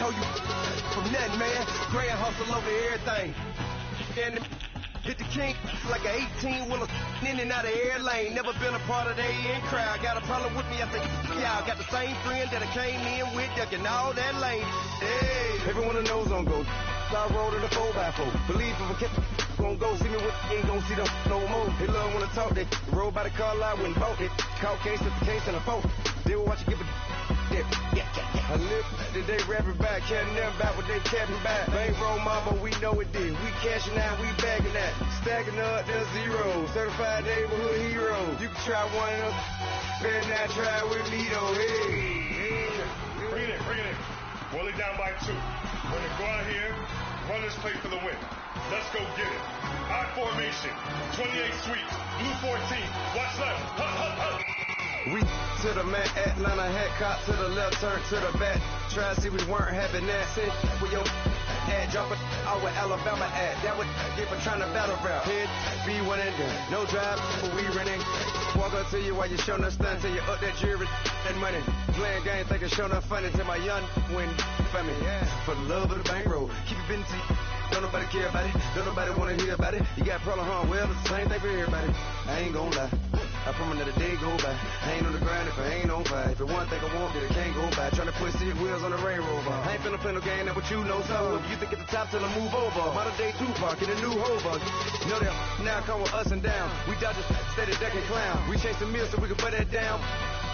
told you from nothing, man. Grand hustle over everything. And hit the king like an 18-wheeler in and out of air lane. Never been a part of the in crowd. Got a problem with me, I say, y'all got the same friend that I came in with, ducking all that lane. Hey, everyone that knows on go. I rolled in a 4x4. Believe if I kept gon' go see me with ain't gon' see them no more. They love when I talk, they roll by the car lot when bought it. Caught case after case and a phone. They will watch you give a I live today rapping back, can't never back what they capping back. Bankroll mama, we know it did. We cashing out, we bagging that. Stacking up, there's zero. Certified neighborhood hero. You can try one of them, better not try with me though. Hey. Bring it in. Rolling down by 2. We're gonna go out here, run this play for the win. Let's go get it. I formation, 28 sweeps, blue 14. Watch left. Hup. We to the man, Atlanta head cop to the left, turn to the back. Try to see we weren't having that. Sit with your ad, drop it out with Alabama ad. That would get for trying to battle rap. Head, B1 and done. No drive, but we running. Walk up to you while you show no stun till you up that jewelry and money. Playing game, thinking show no funny till my young win for me. Yeah. For the love of the bankroll, keep it busy. Don't nobody care about it. Don't nobody wanna hear about it. You got problem, huh? Well, it's the same thing for everybody. I ain't gonna lie. I promise that a day go by. I ain't on the ground if I ain't on fire. If it one thing I want, then it can't go by. Trying to put seat wheels on the railroad bar. I ain't finna play no game, that what you know. So if you think at the top till I move over. Modern day Tupac in a new Hova. Know that now come with us and down. We dodge a steady decking clown. We chase the meal so we can put that down.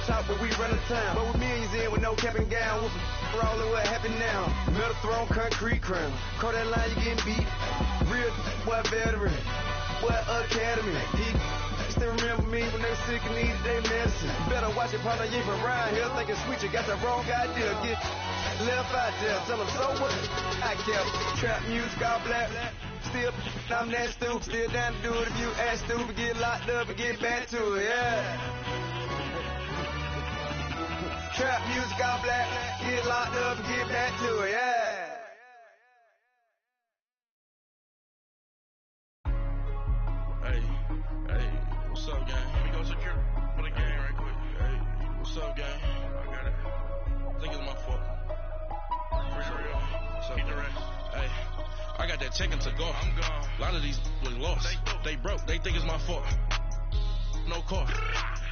Top where we run the town. But with millions in with no cap and gown. What's rolling, what happened now? Metal throne, concrete crown. Call that line, you getting beat. Real what veteran. What academy. He still remember me when they were sick and needed their medicine. Better watch it, partner, you ain't from around here thinking sweet, you got the wrong idea. Get left out there, tell them so what? I kept trap music all black. Still, I'm that stupid, still down to do it if you act stupid. Get locked up and get back to it, yeah. Trap music all black, get locked up and get back to it, yeah. Hey, what's up, gang? Let me go secure for the game right quick. Hey, what's up, gang? I got it. I think it's my fault. For real. What's up, man? Hey, I got that checking to go. I'm gone. A lot of these was lost. They broke. They think it's my fault. No car.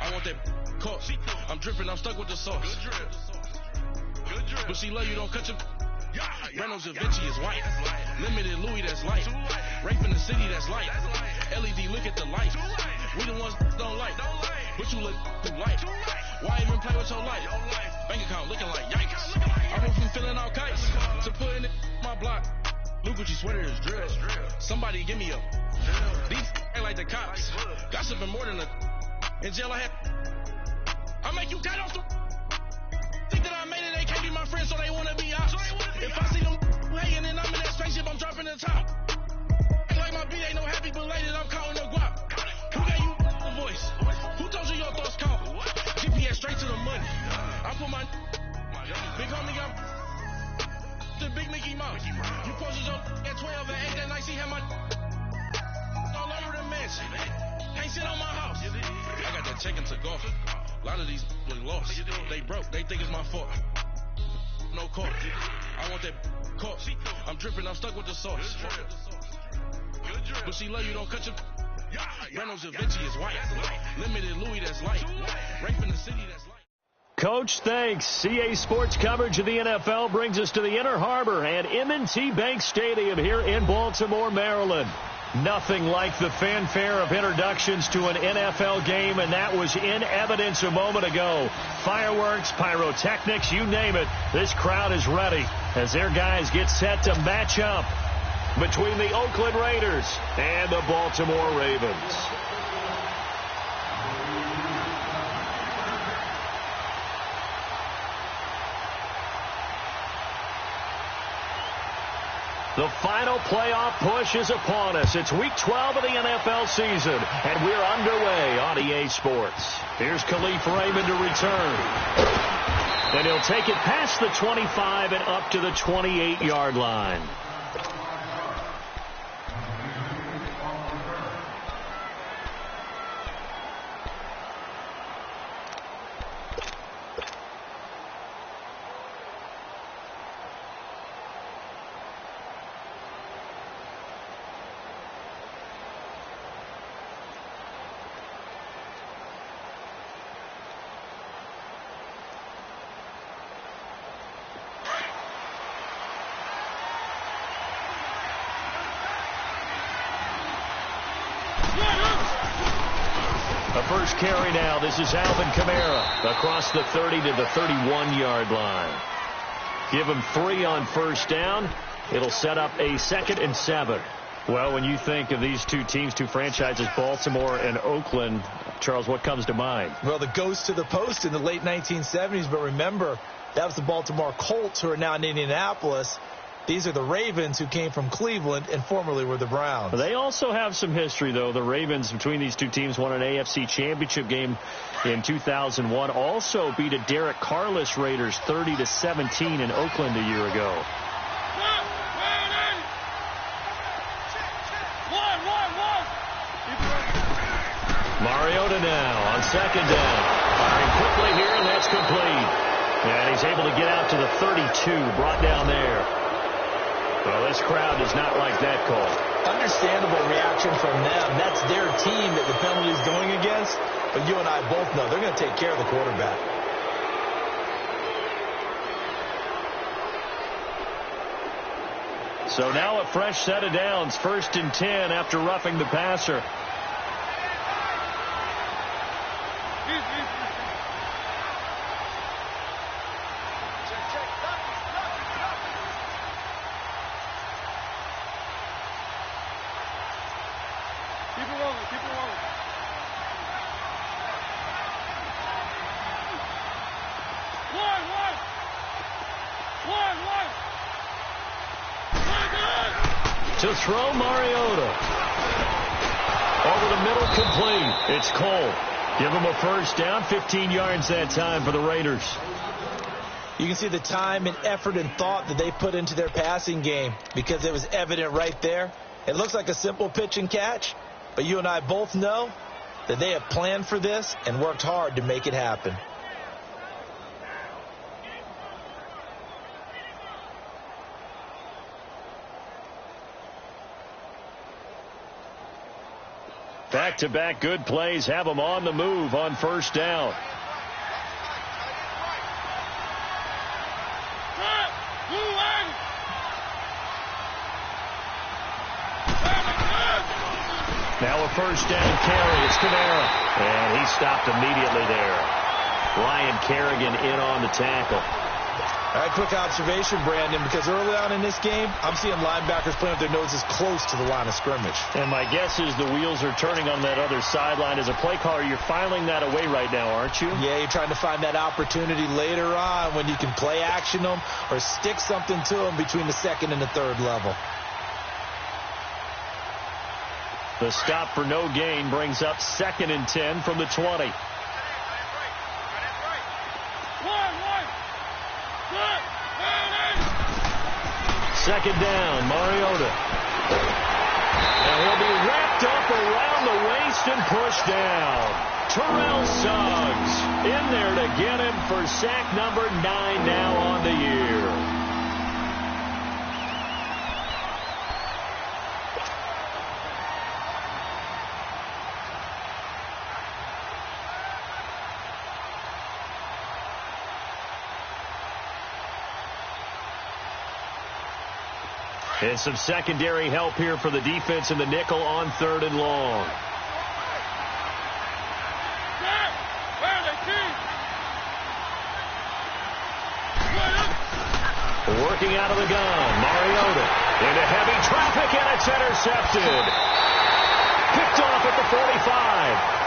I want that car. I'm dripping. I'm stuck with the sauce. Good drip. But she love you, don't cut your... Reynolds and Vinci is white. Limited Louis, that's light. Rape in the city, that's light. LED, look at the light. We the ones don't like. But you look too light. Why even play with your life? Bank account looking like yikes. I went from filling out kites to putting it in my block. Blue Gucci sweater is drill. Somebody give me a. These ain't like the cops. Gossiping more than a. In jail I had. I make you cut off the. Think that I made it, they can't be my friends, so they wanna be ops. If I see them hating and I'm in that spaceship, I'm dropping the top. Ain't like my beat ain't no happy belated, I'm counting the guap. Who gave you the voice? Who told you your thoughts count? GPS straight to the money. I put my big homie got the big Mickey Mouse. You posted your at 12 and 8 that night, she had my all over the mansion. Can't sit on my house. I got that checking to go. A lot of these was lost. They broke. They think it's my fault. No car. I want that car. I'm dripping. I'm stuck with the sauce. But she love you, don't cut your... Reynolds and Vinci is white. Limited Louis, that's light. Rape in the city, that's light. Coach, thanks. CA Sports coverage of the NFL brings us to the Inner Harbor and M&T Bank Stadium here in Baltimore, Maryland. Nothing like the fanfare of introductions to an NFL game, and that was in evidence a moment ago. Fireworks, pyrotechnics, you name it. This crowd is ready as their guys get set to match up between the Oakland Raiders and the Baltimore Ravens. The final playoff push is upon us. It's week 12 of the NFL season, and we're underway on EA Sports. Here's Khalif Raymond to return. And he'll take it past the 25 and up to the 28-yard line. first carry now. This is Alvin Kamara across the 30 to the 31-yard line. Give him 3 on first down. It'll set up a 2nd and 7. Well, when you think of these two teams, two franchises, Baltimore and Oakland, Charles, what comes to mind? Well, the ghost to the post in the late 1970s. But remember, that was the Baltimore Colts, who are now in Indianapolis. These are the Ravens, who came from Cleveland and formerly were the Browns. They also have some history, though. The Ravens, between these two teams, won an AFC championship game in 2001. Also beat a Derek Carless Raiders 30-17 in Oakland a year ago. Mariota now on 2nd down. Firing quickly here, and that's complete. And he's able to get out to the 32, brought down there. Well, this crowd does not like that call. Understandable reaction from them. That's their team that the penalty is going against. But you and I both know they're going to take care of the quarterback. So now a fresh set of downs. 1st and 10 after roughing the passer. To throw, Mariota. Over the middle, complete. It's Cole. Give him a first down. 15 yards that time for the Raiders. You can see the time and effort and thought that they put into their passing game, because it was evident right there. It looks like a simple pitch and catch, but you and I both know that they have planned for this and worked hard to make it happen. Back-to-back good plays have them on the move on first down. Now a first down carry. It's Kamara. And he stopped immediately there. Ryan Kerrigan in on the tackle. All right, quick observation, Brandon, because early on in this game, I'm seeing linebackers playing with their noses close to the line of scrimmage. And my guess is the wheels are turning on that other sideline. As a play caller, you're filing that away right now, aren't you? Yeah, you're trying to find that opportunity later on when you can play action them or stick something to them between the 2nd and the 3rd level. The stop for no gain brings up 2nd and 10 from the 20. Second down, Mariota. And he'll be wrapped up around the waist and pushed down. Terrell Suggs in there to get him for sack number 9 now on the year. And some secondary help here for the defense in the nickel on 3rd and long. Working out of the gun, Mariota into heavy traffic, and it's intercepted. Picked off at the 45.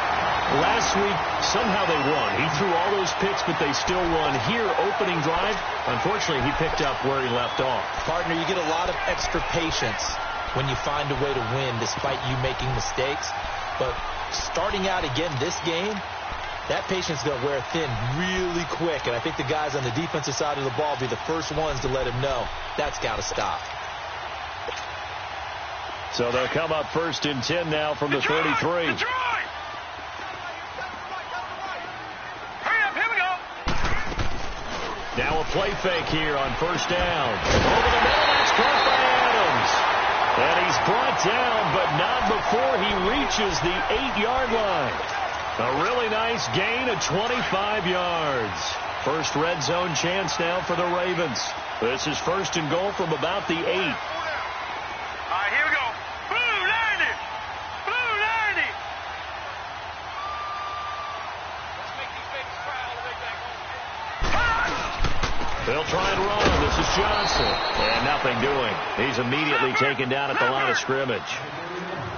Last week, somehow they won. He threw all those picks, but they still won. Here, opening drive, unfortunately, he picked up where he left off. Partner, you get a lot of extra patience when you find a way to win despite you making mistakes. But starting out again this game, that patience is going to wear thin really quick. And I think the guys on the defensive side of the ball will be the first ones to let him know that's got to stop. So they'll come up 1st and 10 now from the 33. Now a play fake here on first down. Over the middle, that's caught by Adams. And he's brought down, but not before he reaches the 8-yard line. A really nice gain of 25 yards. First red zone chance now for the Ravens. This is 1st and goal from about the 8. All right, here we go. Blue 90! Blue 90! Johnson. And nothing doing. He's immediately taken down at the line of scrimmage.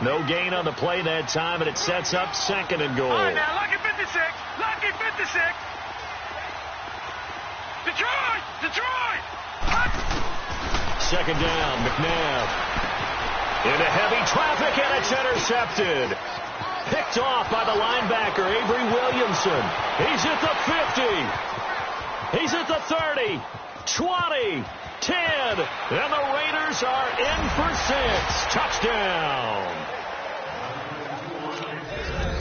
No gain on the play that time, and it sets up 2nd and goal. All right, now, Lucky 56. Lucky 56. Detroit! Detroit! 2nd down, McNabb. Into heavy traffic, and it's intercepted. Picked off by the linebacker, Avery Williamson. He's at the 50. He's at the 30. 20. 10. And the Raiders are in for 6. Touchdown.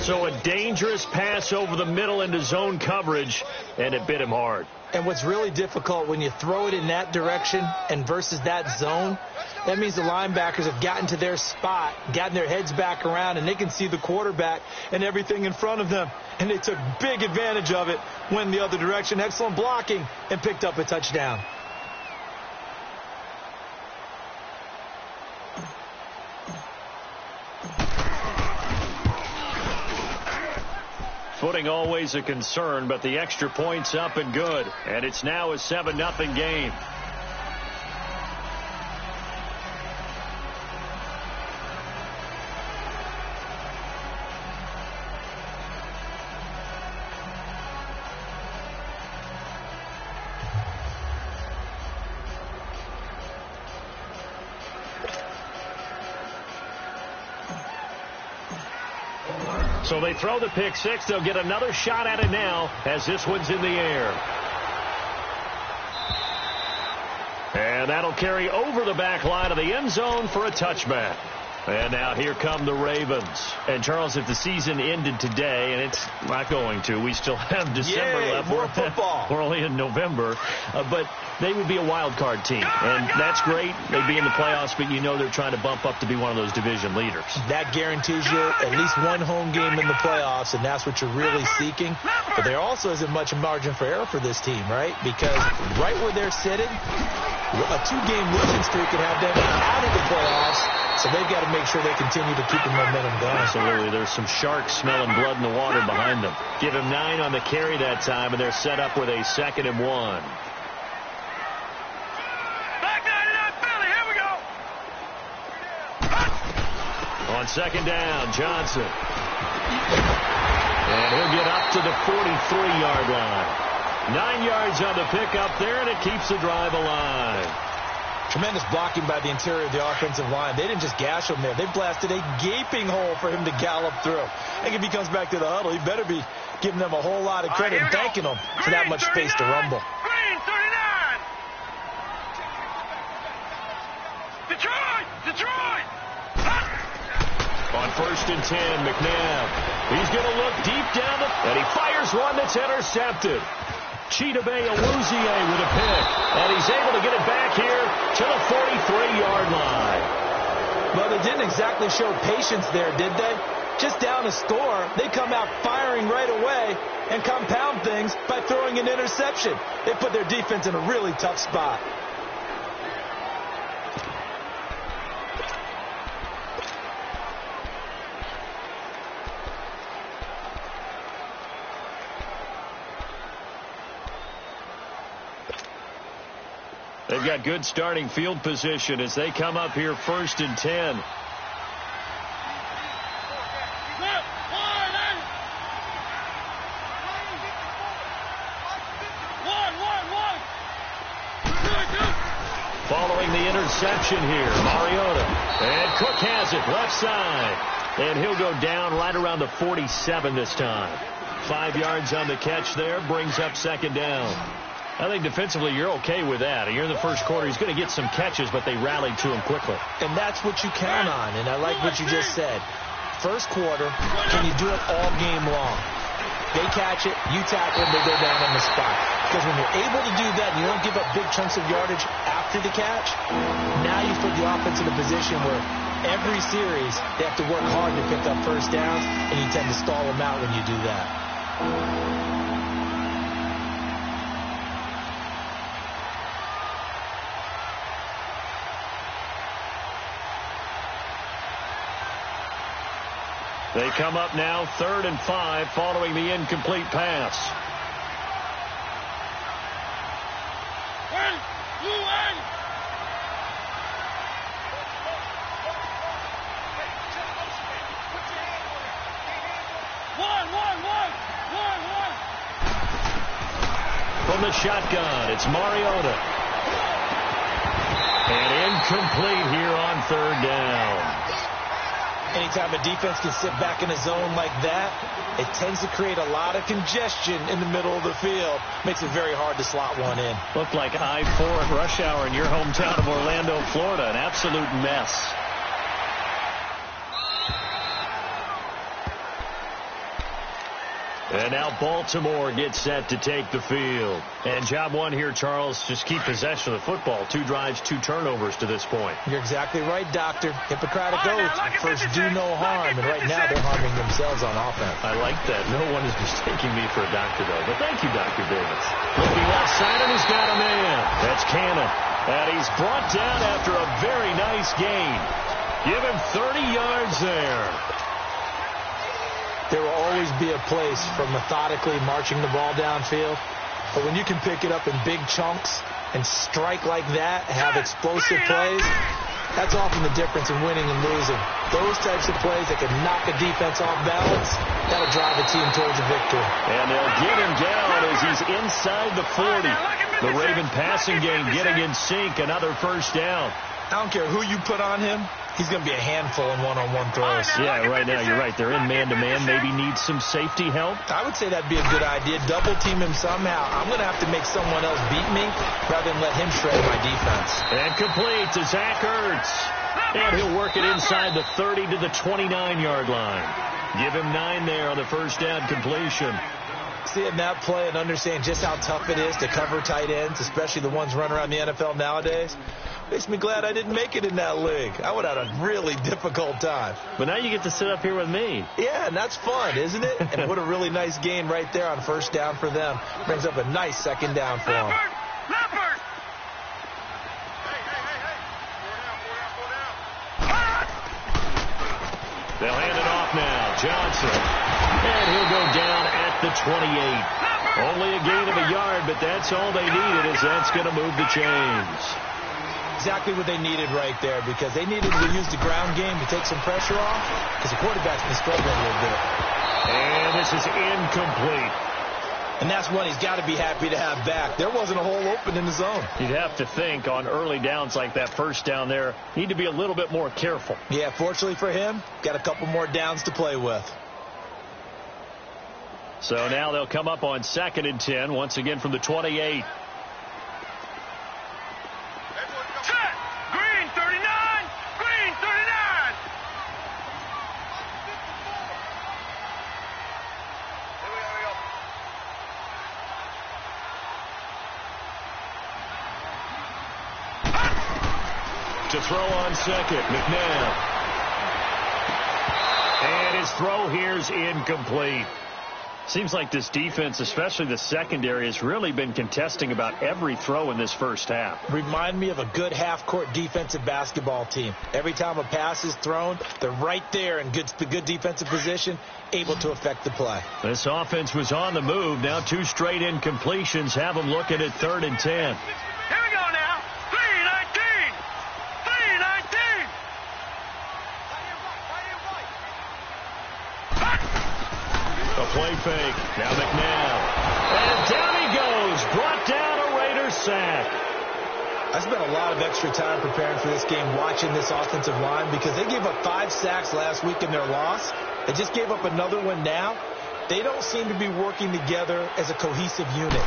So a dangerous pass over the middle into zone coverage, and it bit him hard. And what's really difficult when you throw it in that direction and versus that zone, that means the linebackers have gotten to their spot, gotten their heads back around, and they can see the quarterback and everything in front of them. And they took big advantage of it, went the other direction. Excellent blocking, and picked up a touchdown. Footing always a concern, but the extra point's up and good. And it's now a 7-0 game. So they throw the pick six. They'll get another shot at it now as this one's in the air. And that'll carry over the back line of the end zone for a touchback. And now here come the Ravens. And, Charles, if the season ended today, and it's not going to, we still have December left. More football. We're only in November. But they would be a wild card team. And that's great. They'd be in the playoffs, but you know they're trying to bump up to be one of those division leaders. That guarantees you at least one home game in the playoffs, and that's what you're really seeking. But there also isn't much margin for error for this team, right? Because right where they're sitting, a 2-game losing streak could have them out of the playoffs. So they've got to make sure they continue to keep the momentum going. Absolutely. There's some sharks smelling blood in the water behind them. Give him 9 on the carry that time, and they're set up with a 2nd and 1. Back 99 Philly, here we go. On 2nd down, Johnson. And he'll get up to the 43-yard line. 9 yards on the pickup there, and it keeps the drive alive. Tremendous blocking by the interior of the offensive line. They didn't just gash him there. They blasted a gaping hole for him to gallop through. I think if he comes back to the huddle, he better be giving them a whole lot of credit and thanking them for that much space to rumble. Green 39. Detroit! Detroit! On 1st and 10, McNabb. He's going to look deep down and he fires one that's intercepted. Chidobe Awuzie with a pick, and he's able to get it back here to the 43-yard line. Well, they didn't exactly show patience there, did they? Just down a score, they come out firing right away and compound things by throwing an interception. They put their defense in a really tough spot. They've got good starting field position as they come up here 1st and 10. Following the interception here, Mariota. And Cook has it left side. And he'll go down right around the 47 this time. 5 yards on the catch there, brings up 2nd down. I think defensively you're okay with that. You're in the first quarter. He's going to get some catches, but they rallied to him quickly. And that's what you count on, and I like what you just said. First quarter, can you do it all game long? They catch it, you tackle them, they go down on the spot. Because when you're able to do that and you don't give up big chunks of yardage after the catch, now you put the offense in a position where every series they have to work hard to pick up first downs, and you tend to stall them out when you do that. They come up now 3rd and 5 following the incomplete pass. From the shotgun, it's Mariota. And incomplete here on third down. Anytime a defense can sit back in a zone like that, it tends to create a lot of congestion in the middle of the field. Makes it very hard to slot one in. Looked like I-4 at rush hour in your hometown of Orlando, Florida. An absolute mess. And now Baltimore gets set to take the field. And job one here, Charles, just keep possession of the football. 2 drives, 2 turnovers to this point. You're exactly right, Doctor. Hippocratic oath. First, do no harm. And right now, they're harming themselves on offense. I like that. No one is mistaking me for a doctor, though. But thank you, Dr. Davis. Looking left side, and he's got a man. That's Cannon. And he's brought down after a very nice gain. Give him 30 yards there. There will always be a place for methodically marching the ball downfield. But when you can pick it up in big chunks and strike like that, have explosive plays, that's often the difference in winning and losing. Those types of plays that can knock a defense off balance, that'll drive a team towards a victory. And they'll get him down as he's inside the 40. The Raven passing game getting in sync. Another first down. I don't care who you put on him. He's going to be a handful in one-on-one throws. Yeah, right now you're right. They're in man-to-man. Maybe need some safety help. I would say that'd be a good idea. Double team him somehow. I'm going to have to make someone else beat me rather than let him shred my defense. And complete to Zach Ertz. And he'll work it inside the 30 to the 29-yard line. Give him 9 there on the first down completion. Seeing that play and understand just how tough it is to cover tight ends, especially the ones running around the NFL nowadays, makes me glad I didn't make it in that league. I would have had a really difficult time. But now you get to sit up here with me. Yeah, and that's fun, isn't it? And what a really nice gain right there on first down for them. Brings up a nice second down for them. They'll hand it off now. Johnson. And he'll go down at the 28. Only a gain of a yard, but that's all they needed, as that's going to move the chains. Exactly what they needed right there, because they needed to use the ground game to take some pressure off, because the quarterback's been struggling a little bit. And this is incomplete. And that's one he's got to be happy to have back. There wasn't a hole open in the zone. You'd have to think on early downs like that first down there, need to be a little bit more careful. Yeah, fortunately for him, got a couple more downs to play with. So now they'll come up on 2nd and 10, once again from the 28. Green 39! Green 39! To throw on second, McNabb. And his throw here's incomplete. Seems like this defense, especially the secondary, has really been contesting about every throw in this first half. Remind me of a good half-court defensive basketball team. Every time a pass is thrown, they're right there in good defensive position, able to affect the play. This offense was on the move. Now 2 straight incompletions have them looking at 3rd and 10. Here we go now. 3-19! 3-19! A play fake. Now McNabb. And down he goes. Brought down a Raider sack. I spent a lot of extra time preparing for this game, watching this offensive line, because they gave up 5 sacks last week in their loss. They just gave up another one now. They don't seem to be working together as a cohesive unit.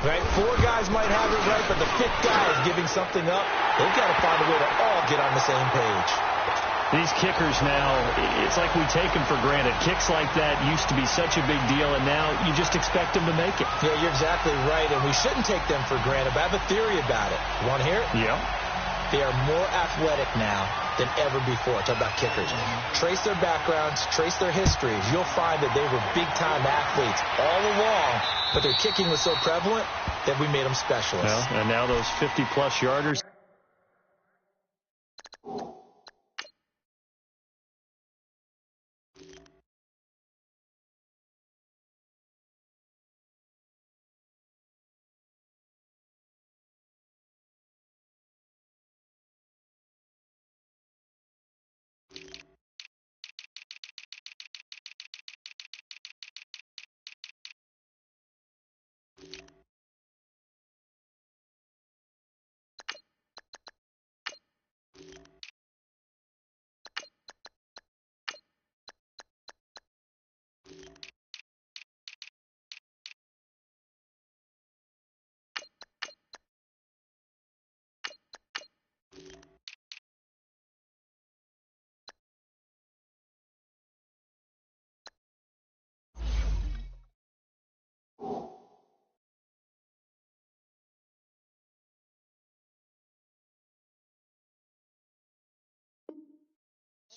Right? 4 guys might have it right, but the 5th guy is giving something up. They've got to find a way to all get on the same page. These kickers now, it's like we take them for granted. Kicks like that used to be such a big deal, and now you just expect them to make it. Yeah, you're exactly right, and we shouldn't take them for granted, but I have a theory about it. You want to hear it? Yeah. They are more athletic now than ever before. Talk about kickers. Trace their backgrounds, trace their histories. You'll find that they were big-time athletes all along, but their kicking was so prevalent that we made them specialists. Well, and now those 50-plus yarders.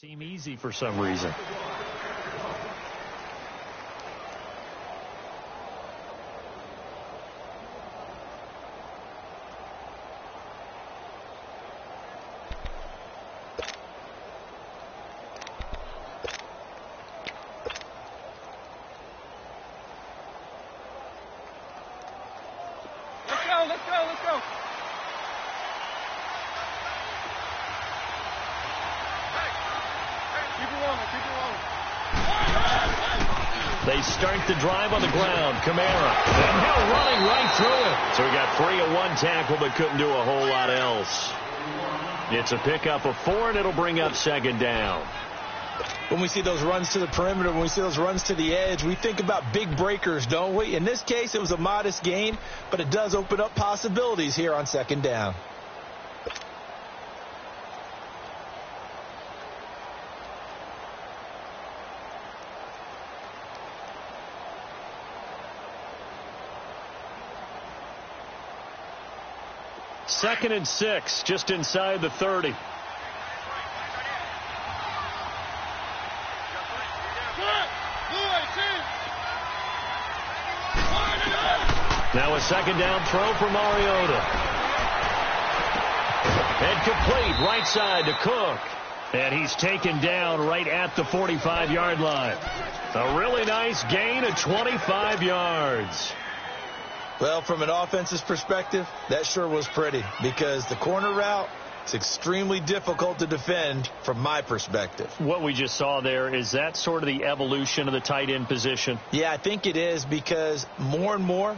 Seem easy for some reason. Let's go. Keep it rolling. They start the drive on the ground. Kamara. And Hill running right through it. So we got 3 of 1 tackle, but couldn't do a whole lot else. It's a pickup of 4, and it'll bring up 2nd down. When we see those runs to the perimeter, when we see those runs to the edge, we think about big breakers, don't we? In this case, it was a modest gain, but it does open up possibilities here on 2nd down. Second and 6, just inside the 30. Now a 2nd down throw for Mariota. And complete right side to Cook. And he's taken down right at the 45-yard line. A really nice gain of 25 yards. Well, from an offense's perspective, that sure was pretty because the corner route is extremely difficult to defend from my perspective. What we just saw there, is that sort of the evolution of the tight end position? Yeah, I think it is because more and more,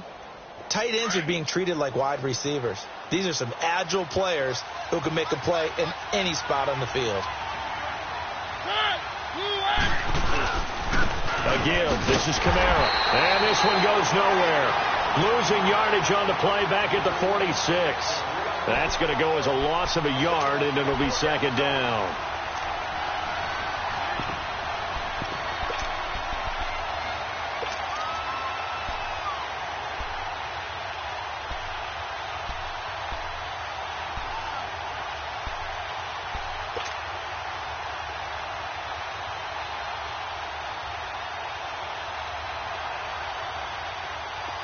tight ends are being treated like wide receivers. These are some agile players who can make a play in any spot on the field. Again, this is Kamara. And this one goes nowhere. Losing yardage on the play back at the 46. That's going to go as a loss of a yard, and it'll be 2nd down.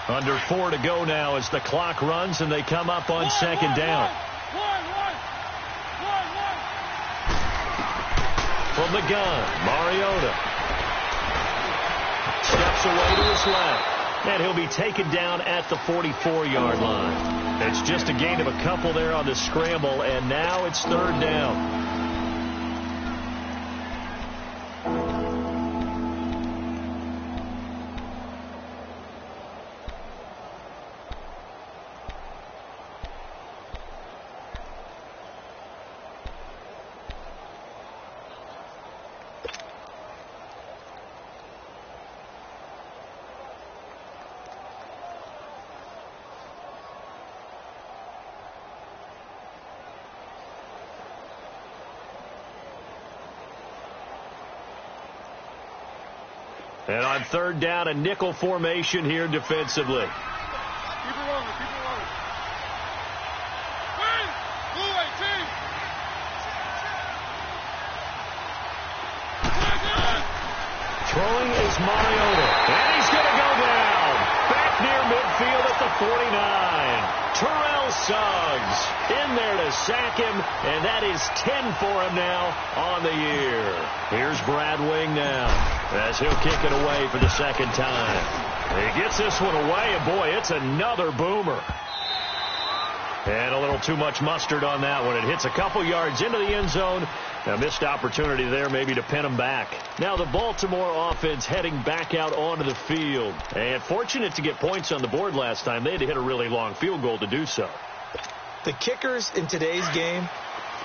Under 4 to go now as the clock runs and they come up on 2nd down. From the gun, Mariota steps away to his left. And he'll be taken down at the 44-yard line. It's just a gain of a couple there on the scramble, and now it's 3rd down. And on 3rd down, a nickel formation here defensively. Keep it rolling. Blue 18. Throwing is Mariota. And he's going to go down. Back near midfield at the 49. Terrell Suggs in there to sack him, and that is 10 for him now on the year. Here's Brad Wing now as he'll kick it away for the 2nd time. He gets this one away, and boy, it's another boomer. And a little too much mustard on that one. It hits a couple yards into the end zone. A missed opportunity there maybe to pin him back. Now the Baltimore offense heading back out onto the field. And fortunate to get points on the board last time. They had to hit a really long field goal to do so. The kickers in today's game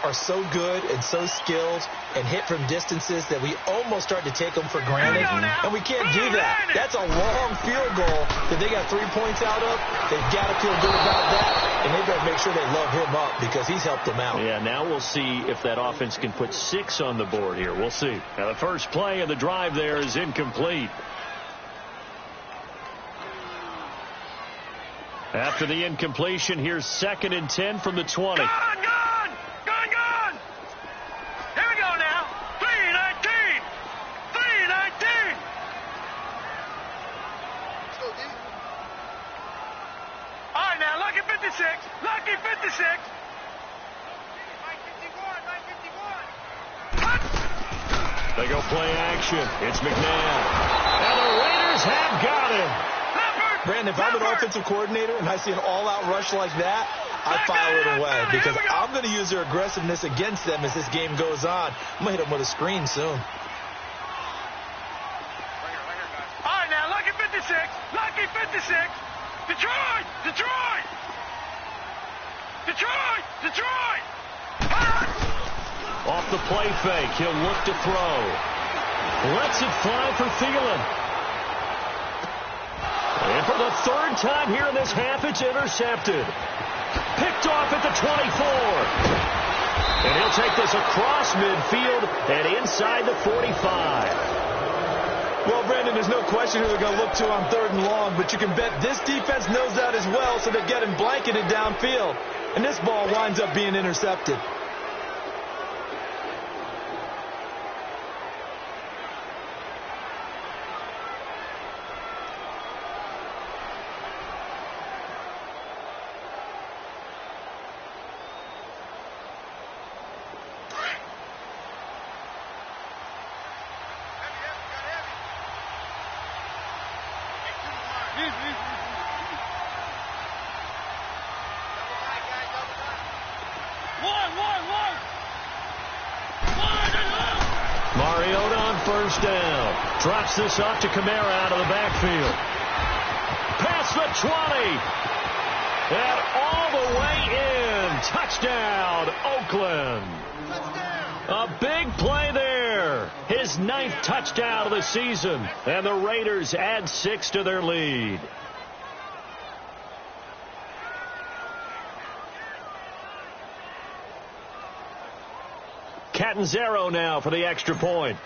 are so good and so skilled and hit from distances that we almost start to take them for granted. And we can't do that. That's a long field goal that they got 3 points out of. They've got to feel good about that, and they better make sure they love him up because he's helped them out. Yeah, now we'll see if that offense can put 6 on the board here. We'll see. Now the first play of the drive there is incomplete. After the incompletion, here's 2nd and 10 from the 20. Gone! Here we go now. 3 56. Lucky 56. They go play action. It's McNabb. And the Raiders have got him. Brandon, if I'm an offensive coordinator and I see an all-out rush like that, I file it away because I'm going to use their aggressiveness against them as this game goes on. I'm going to hit them with a screen soon. All right, now, lucky 56. Lucky 56. Detroit! Detroit! Detroit! Detroit! Off the play fake, he'll look to throw. Lets it fly for Thielen. And for the third time here in this half, it's intercepted. Picked off at the 24. And he'll take this across midfield and inside the 45. Well, Brandon, there's no question who they're going to look to on 3rd and long, but you can bet this defense knows that as well, so they're getting blanketed downfield. And this ball winds up being intercepted. Mariota on first down. Drops this off to Kamara out of the backfield. Past the 20. And all the way in. Touchdown, Oakland. A big play there. His 9th touchdown of the season. And the Raiders add 6 to their lead. Catanzaro now for the extra point.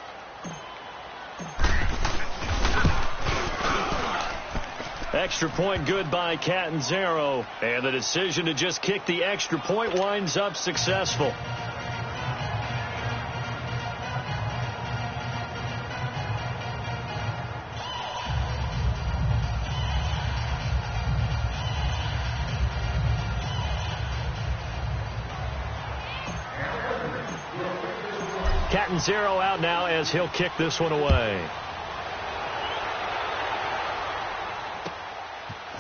Extra point good by Catanzaro. And the decision to just kick the extra point winds up successful. Catanzaro out now as he'll kick this one away.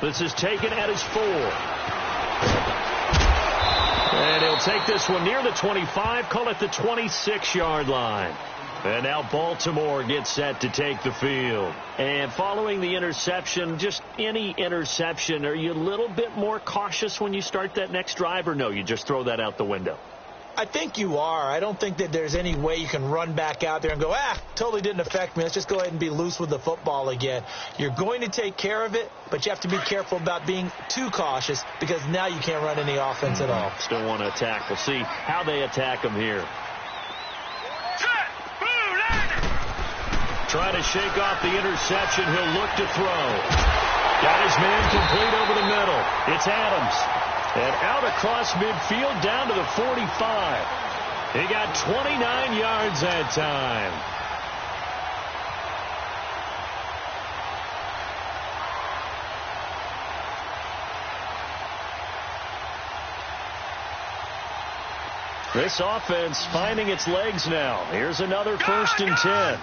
This is taken at his 4. And he'll take this one near the 25, call it the 26-yard line. And now Baltimore gets set to take the field. And following the interception, just any interception, are you a little bit more cautious when you start that next drive, or no, you just throw that out the window? I think you are. I don't think that there's any way you can run back out there and go, totally didn't affect me. Let's just go ahead and be loose with the football again. You're going to take care of it, but you have to be careful about being too cautious because now you can't run any offense at all. Still want to attack. We'll see how they attack them here. Trying to shake off the interception. He'll look to throw. Got his man complete over the middle. It's Adams. And out across midfield down to the 45. He got 29 yards that time. This offense finding its legs now. Here's another 1st and 10.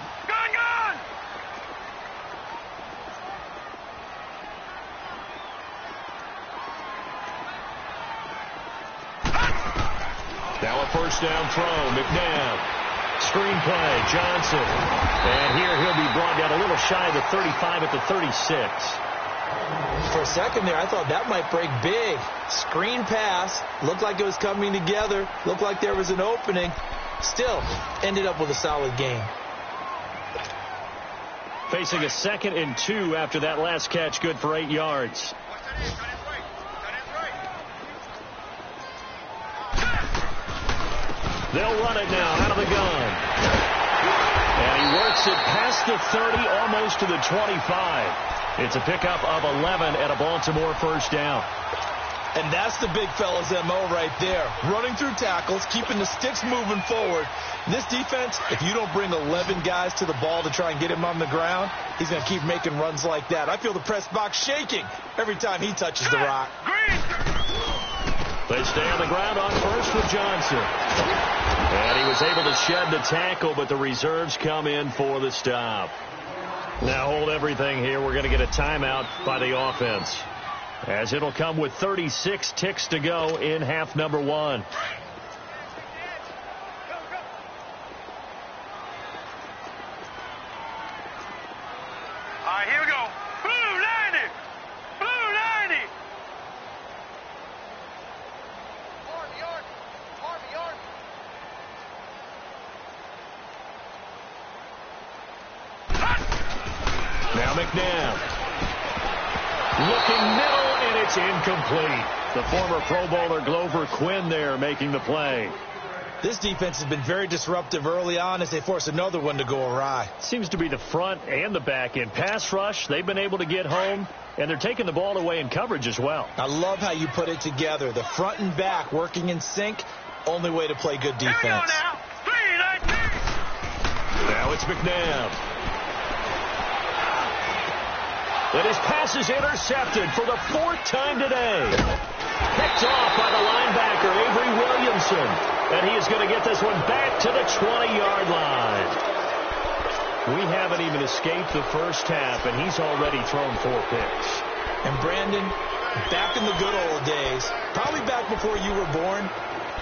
Now a first down throw. McNabb. Screen play. Johnson. And here he'll be brought down a little shy of the 35 at the 36. For a second there, I thought that might break big. Screen pass. Looked like it was coming together. Looked like there was an opening. Still ended up with a solid game. Facing a 2nd and 2 after that last catch. Good for 8 yards. They'll run it now out of the gun. And he works it past the 30, almost to the 25. It's a pickup of 11 and a Baltimore first down. And that's the big fella's MO right there. Running through tackles, keeping the sticks moving forward. This defense, if you don't bring 11 guys to the ball to try and get him on the ground, he's going to keep making runs like that. I feel the press box shaking every time he touches the rock. Green. They stay on the ground on first with Johnson. And he was able to shed the tackle, but the reserves come in for the stop. Now hold everything here. We're going to get a timeout by the offense, as it'll come with 36 ticks to go in half number 1. All right, here we go. Blue 90. Blue 90. Now McNabb. Looking middle, and it's incomplete. The former Pro Bowler Glover Quinn there making the play. This defense has been very disruptive early on as they force another one to go awry. Seems to be the front and the back end. Pass rush, they've been able to get home, and they're taking the ball away in coverage as well. I love how you put it together. The front and back working in sync, only way to play good defense. Here we go now. 3-19. Now it's McNabb. And his pass is intercepted for the 4th time today. Picked off by the linebacker, Avery Williamson. And he is going to get this one back to the 20-yard line. We haven't even escaped the first half, and he's already thrown 4 picks. And Brandon, back in the good old days, probably back before you were born,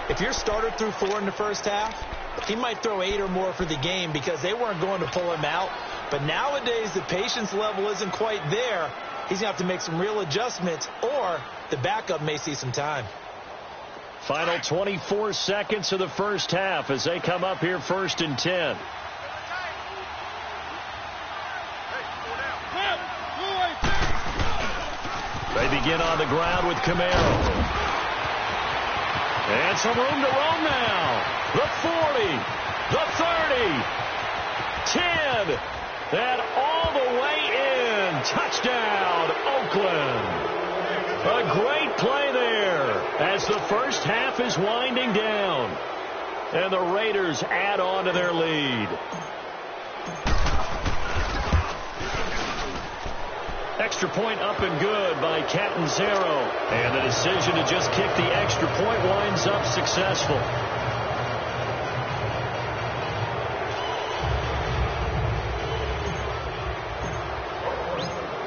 if your starter threw 4 in the first half, he might throw 8 or more for the game because they weren't going to pull him out. But nowadays, the patience level isn't quite there. He's going to have to make some real adjustments, or the backup may see some time. Final 24 seconds of the first half as they come up here 1st and 10. They begin on the ground with Camaro. And some room to roam now. The 40, the 30, 10, and all the way in. Touchdown, Oakland. A great play there as the first half is winding down. And the Raiders add on to their lead. Extra point up and good by Catanzaro. And the decision to just kick the extra point winds up successful.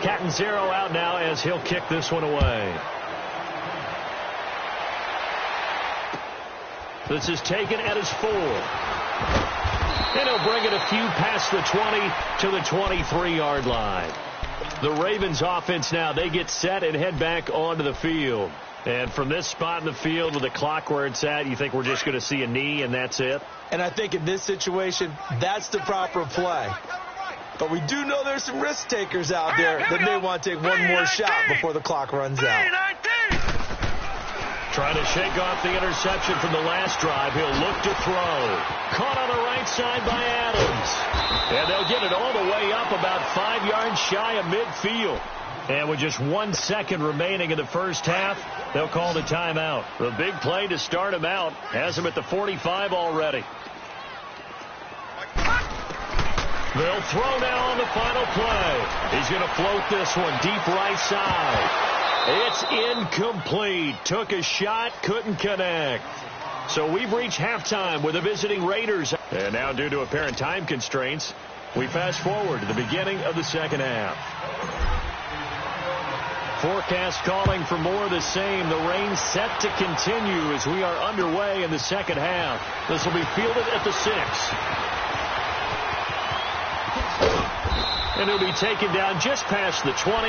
Catanzaro out now as he'll kick this one away. This is taken at his 4. And he'll bring it a few past the 20 to the 23-yard line. The Ravens offense now, they get set and head back onto the field. And from this spot in the field with the clock where it's at, you think we're just going to see a knee and that's it? And I think in this situation, that's the proper play. But we do know there's some risk takers out there that may want to take one more shot before the clock runs out. Trying to shake off the interception from the last drive. He'll look to throw. Caught on the right side by Adams. And they'll get it all the way up about 5 yards shy of midfield. And with just 1 second remaining in the first half, they'll call the timeout. The big play to start him out has him at the 45 already. They'll throw now on the final play. He's going to float this one deep right side. It's incomplete. Took a shot, couldn't connect. So we've reached halftime with the visiting Raiders. And now due to apparent time constraints, we fast forward to the beginning of the second half. Forecast calling for more of the same. The rain set to continue as we are underway in the second half. This will be fielded at the 6. And it'll be taken down just past the 20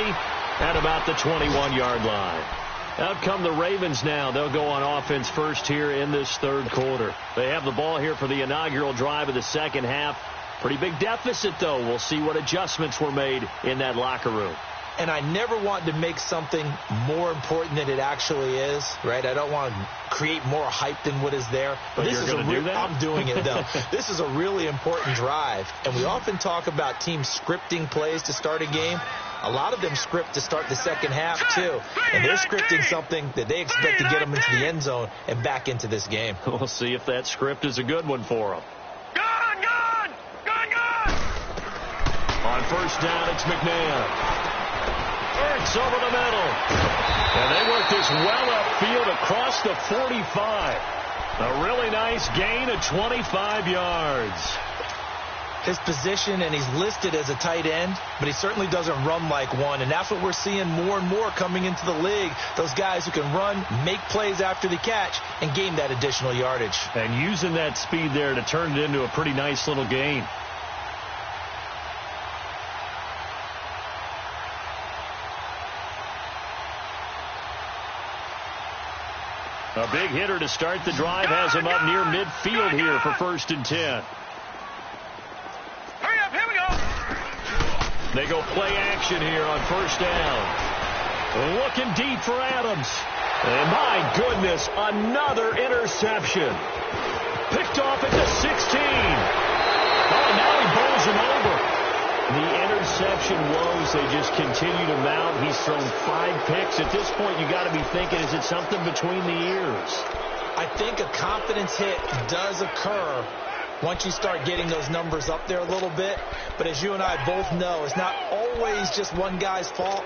at about the 21-yard line. Out come the Ravens now. They'll go on offense first here in this third quarter. They have the ball here for the inaugural drive of the second half. Pretty big deficit, though. We'll see what adjustments were made in that locker room. And I never want to make something more important than it actually is, right? I don't want to create more hype than what is there. But this is going to do that? I'm doing it, though. This is a really important drive. And we often talk about teams scripting plays to start a game. A lot of them script to start the second half, too. And they're scripting something that they expect to get them into the end zone and back into this game. We'll see if that script is a good one for them. Gone! On first down, it's McNabb. Ertz over the middle. And they work this well upfield across the 45. A really nice gain of 25 yards. His position, and he's listed as a tight end, but he certainly doesn't run like one, and that's what we're seeing more and more coming into the league. Those guys who can run, make plays after the catch, and gain that additional yardage. And using that speed there to turn it into a pretty nice little gain. A big hitter to start the drive has him up near midfield here for 1st and 10. Hurry up, here we go. They go play action here on 1st down. Looking deep for Adams. And my goodness, another interception. Picked off at the 16. Oh, now he bowls him over. The interception woes, they just continue to mount. He's thrown 5 picks. At this point, you got to be thinking, is it something between the ears? I think a confidence hit does occur once you start getting those numbers up there a little bit. But as you and I both know, it's not always just one guy's fault.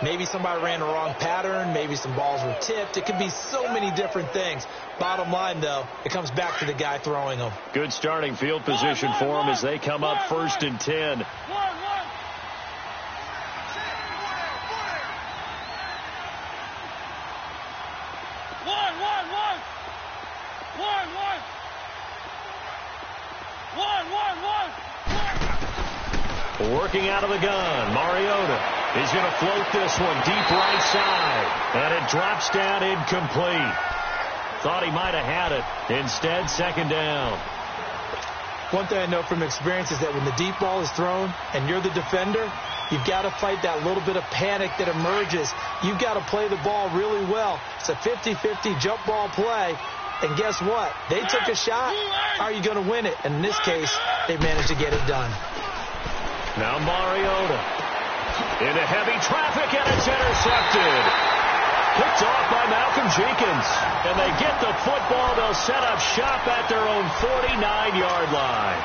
Maybe somebody ran the wrong pattern. Maybe some balls were tipped. It could be so many different things. Bottom line, though, it comes back to the guy throwing them. Good starting field position for him as they come up 1st and 10. Working out of the gun, Mariota. He's going to float this one deep right side. And it drops down incomplete. Thought he might have had it. Instead, 2nd down. One thing I know from experience is that when the deep ball is thrown and you're the defender, you've got to fight that little bit of panic that emerges. You've got to play the ball really well. It's a 50-50 jump ball play. And guess what? They took a shot. How are you going to win it? And in this case, they managed to get it done. Now Mariota into heavy traffic, and it's intercepted. Picked off by Malcolm Jenkins. And they get the football. They'll set up shop at their own 49-yard line.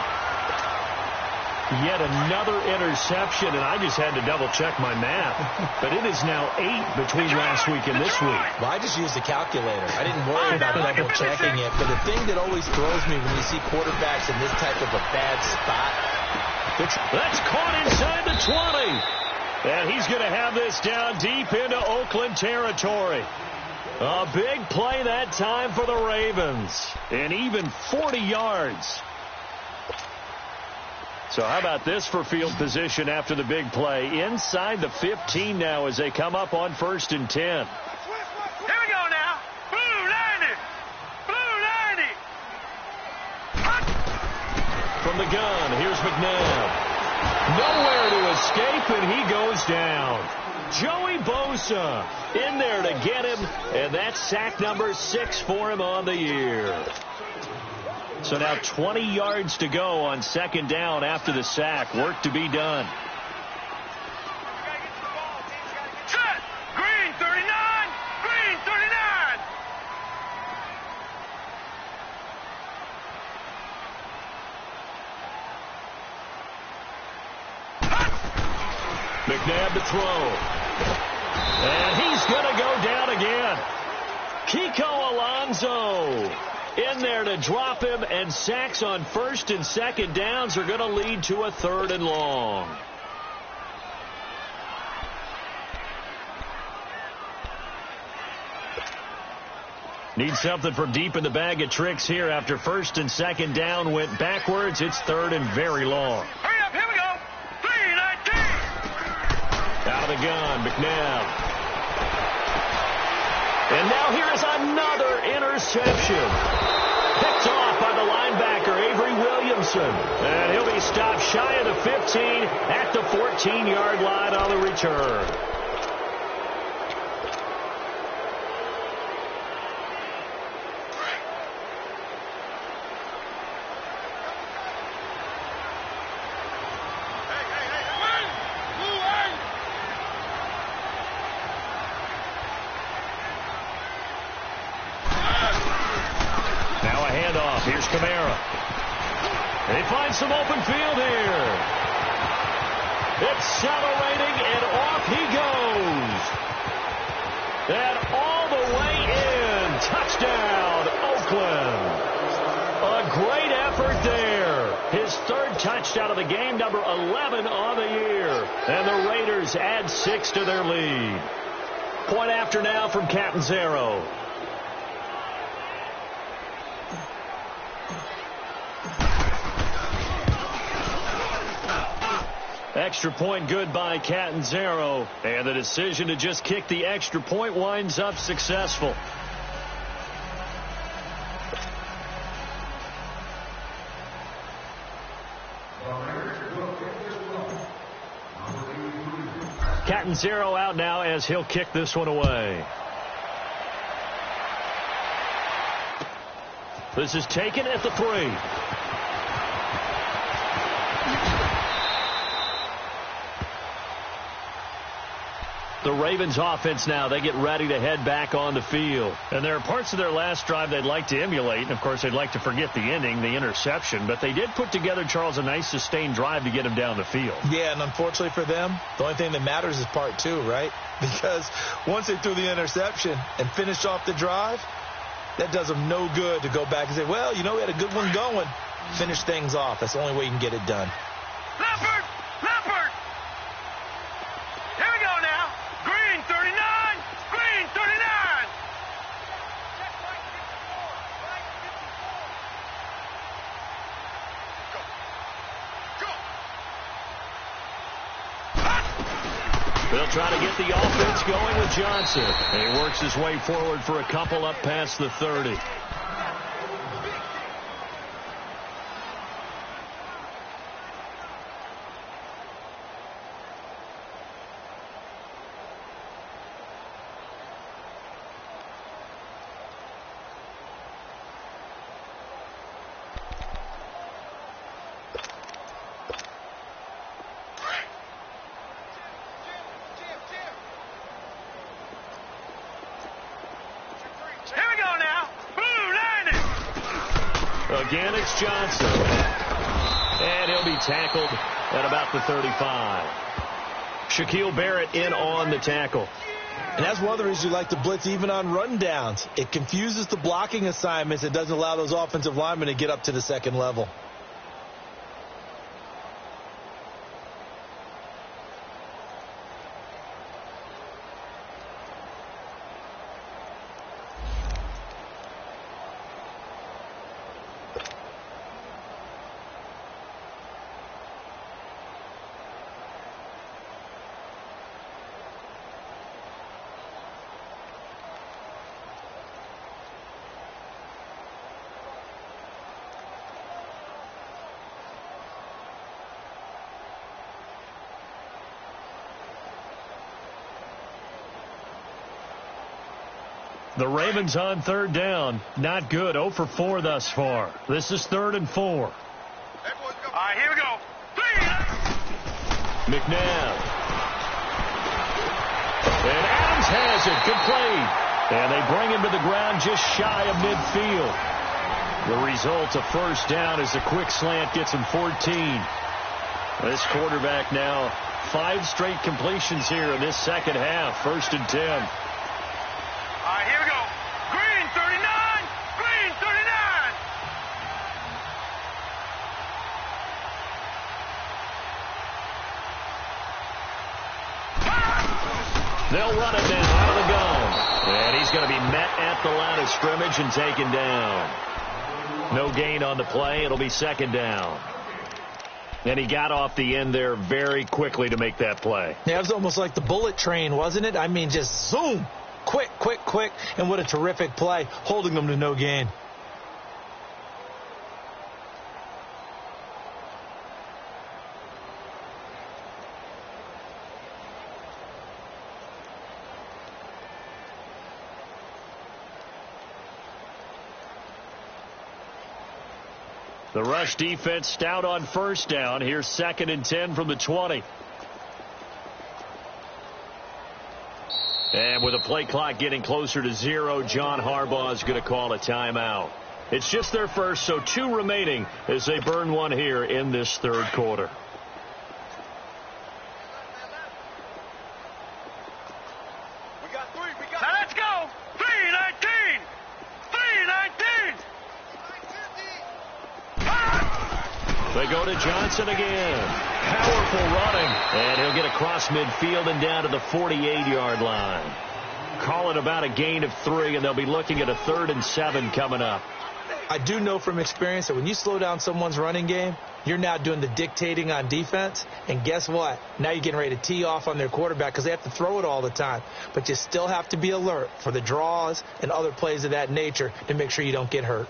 Yet another interception, and I just had to double-check my math. But it is now 8 between last week and this week. Well, I just used a calculator. I didn't worry about double-checking it. But the thing that always throws me when you see quarterbacks in this type of a bad spot, that's caught inside the 20. And he's going to have this down deep into Oakland territory. A big play that time for the Ravens. And even 40 yards. So how about this for field position after the big play? Inside the 15 now as they come up on 1st and 10. Here we go now. Blue 90. Blue 90. From the gun, here's McNabb. Nowhere to escape, and he goes down. Joey Bosa in there to get him, and that's sack number 6 for him on the year. So now 20 yards to go on 2nd down after the sack. Work to be done. Set. Green 39. Green 39. McNabb to throw. And he's going to go down again. Kiko Alonso in there to drop him, and sacks on 1st and 2nd downs are going to lead to a 3rd and long. Need something from deep in the bag of tricks here after 1st and 2nd down went backwards. It's 3rd and very long. Hurry up, here we go. 319. Out of the gun, McNabb. And now here is another interception. Picked off by the linebacker, Avery Williamson. And he'll be stopped shy of the 15 at the 14-yard line on the return. Here's Kamara. They find some open field here. Accelerating, and off he goes. And all the way in. Touchdown, Oakland. A great effort there. His third touchdown of the game, number 11 on the year. And the Raiders add 6 to their lead. Point after now from Catanzaro. Extra point good by Catanzaro. And the decision to just kick the extra point winds up successful. Catanzaro out now as he'll kick this one away. This is taken at the 3. The Ravens offense now, they get ready to head back on the field. And there are parts of their last drive they'd like to emulate. And, of course, they'd like to forget the ending, the interception. But they did put together, Charles, a nice sustained drive to get them down the field. Yeah, and unfortunately for them, the only thing that matters is part 2, right? Because once they threw the interception and finished off the drive, that does them no good to go back and say, well, you know, we had a good one going. Finish things off. That's the only way you can get it done. Leopard! Leopard! Here we go now. Green 39! Green 39! Go! Go! They'll try to get the offense going with Johnson. And he works his way forward for a couple up past the 30. Again, it's Johnson. And he'll be tackled at about the 35. Shaquille Barrett in on the tackle. And that's one of the reasons you like to blitz even on rundowns. It confuses the blocking assignments. It doesn't allow those offensive linemen to get up to the second level. The Ravens on third down. Not good. 0 for 4 thus far. This is 3rd and 4. All right, here we go. 3. McNabb. And Adams has it. Complete. And they bring him to the ground just shy of midfield. The result, a first down as a quick slant gets him 14. This quarterback now 5 straight completions here in this second half. 1st and 10. All right, here we go. Green 39! Green 39! They'll run it now out of the gun. And he's going to be met at the line of scrimmage and taken down. No gain on the play. It'll be 2nd down. And he got off the end there very quickly to make that play. Yeah, it was almost like the bullet train, wasn't it? I mean, just zoom. Quick, quick, quick. And what a terrific play, holding them to no gain. The rush defense stout on 1st down. Here's 2nd and 10 from the 20. And with the play clock getting closer to 0, John Harbaugh is going to call a timeout. It's just their first, so 2 remaining as they burn one here in this 3rd quarter. They go to Johnson again. Powerful running. And he'll get across midfield and down to the 48-yard line. Call it about a gain of 3, and they'll be looking at a 3rd and 7 coming up. I do know from experience that when you slow down someone's running game, you're now doing the dictating on defense. And guess what? Now you're getting ready to tee off on their quarterback because they have to throw it all the time. But you still have to be alert for the draws and other plays of that nature to make sure you don't get hurt.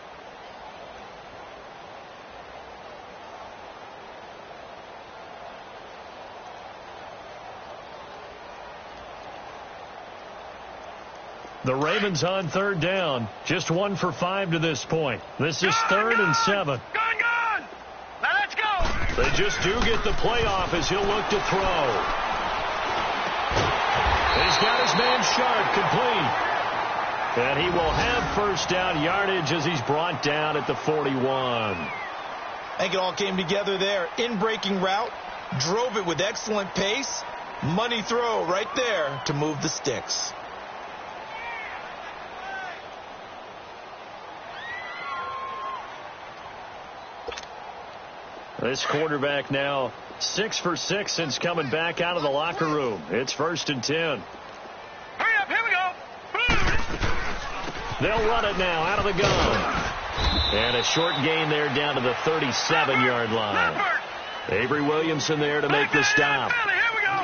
The Ravens on 3rd down. Just 1 for 5 to this point. This is 3rd and 7. Gone! Now let's go! They just do get the playoff as he'll look to throw. He's got his man Sharp complete. And he will have first down yardage as he's brought down at the 41. I think it all came together there. In-breaking route, drove it with excellent pace. Money throw right there to move the sticks. This quarterback now 6 for 6 since coming back out of the locker room. It's 1st and 10. Hurry up, here we go! They'll run it now out of the gun. And a short gain there down to the 37-yard line. Avery Williamson there to make the stop.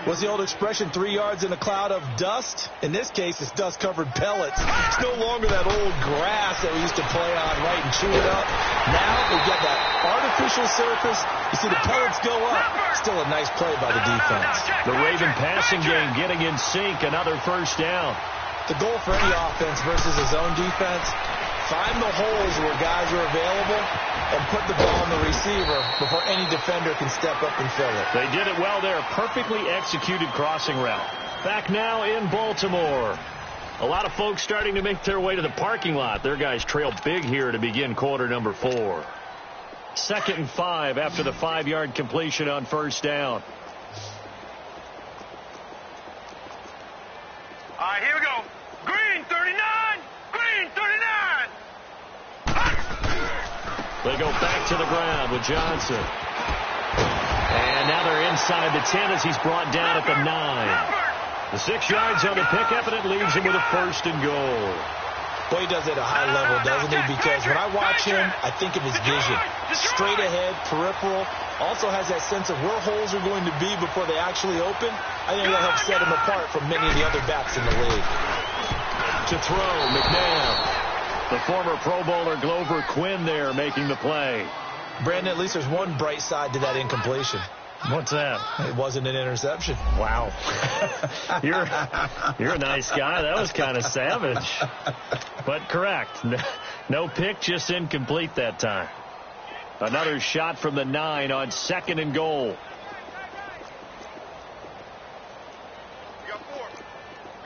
What's the old expression, 3 yards in a cloud of dust? In this case, it's dust-covered pellets. It's no longer that old grass that we used to play on, right, and chew it up. Now we've got that artificial surface. You see the pellets go up. Still a nice play by the defense. The Raven passing game getting in sync. Another first down. The goal for any offense versus a zone defense, find the holes where guys are available and put the ball on the receiver before any defender can step up and fill it. They did it well there. Perfectly executed crossing route. Back now in Baltimore. A lot of folks starting to make their way to the parking lot. Their guys trail big here to begin quarter number 4. 2nd and 5 after the 5-yard completion on first down. All right, here we go. Green 39! Green 39! They go back to the ground with Johnson. And now they're inside the 10 as he's brought down at the 9. The 6 yards on the pickup, and it leaves him with a 1st and goal. Boy, he does it at a high level, doesn't he? Because when I watch him, I think of his vision. Straight ahead, peripheral. Also has that sense of where holes are going to be before they actually open. I think that'll help set him apart from many of the other backs in the league. To throw, McNabb. The former Pro Bowler Glover Quinn there making the play. Brandon, at least there's one bright side to that incompletion. What's that? It wasn't an interception. Wow. You're a nice guy. That was kind of savage. But correct. No pick, just incomplete that time. Another shot from the 9 on 2nd and goal.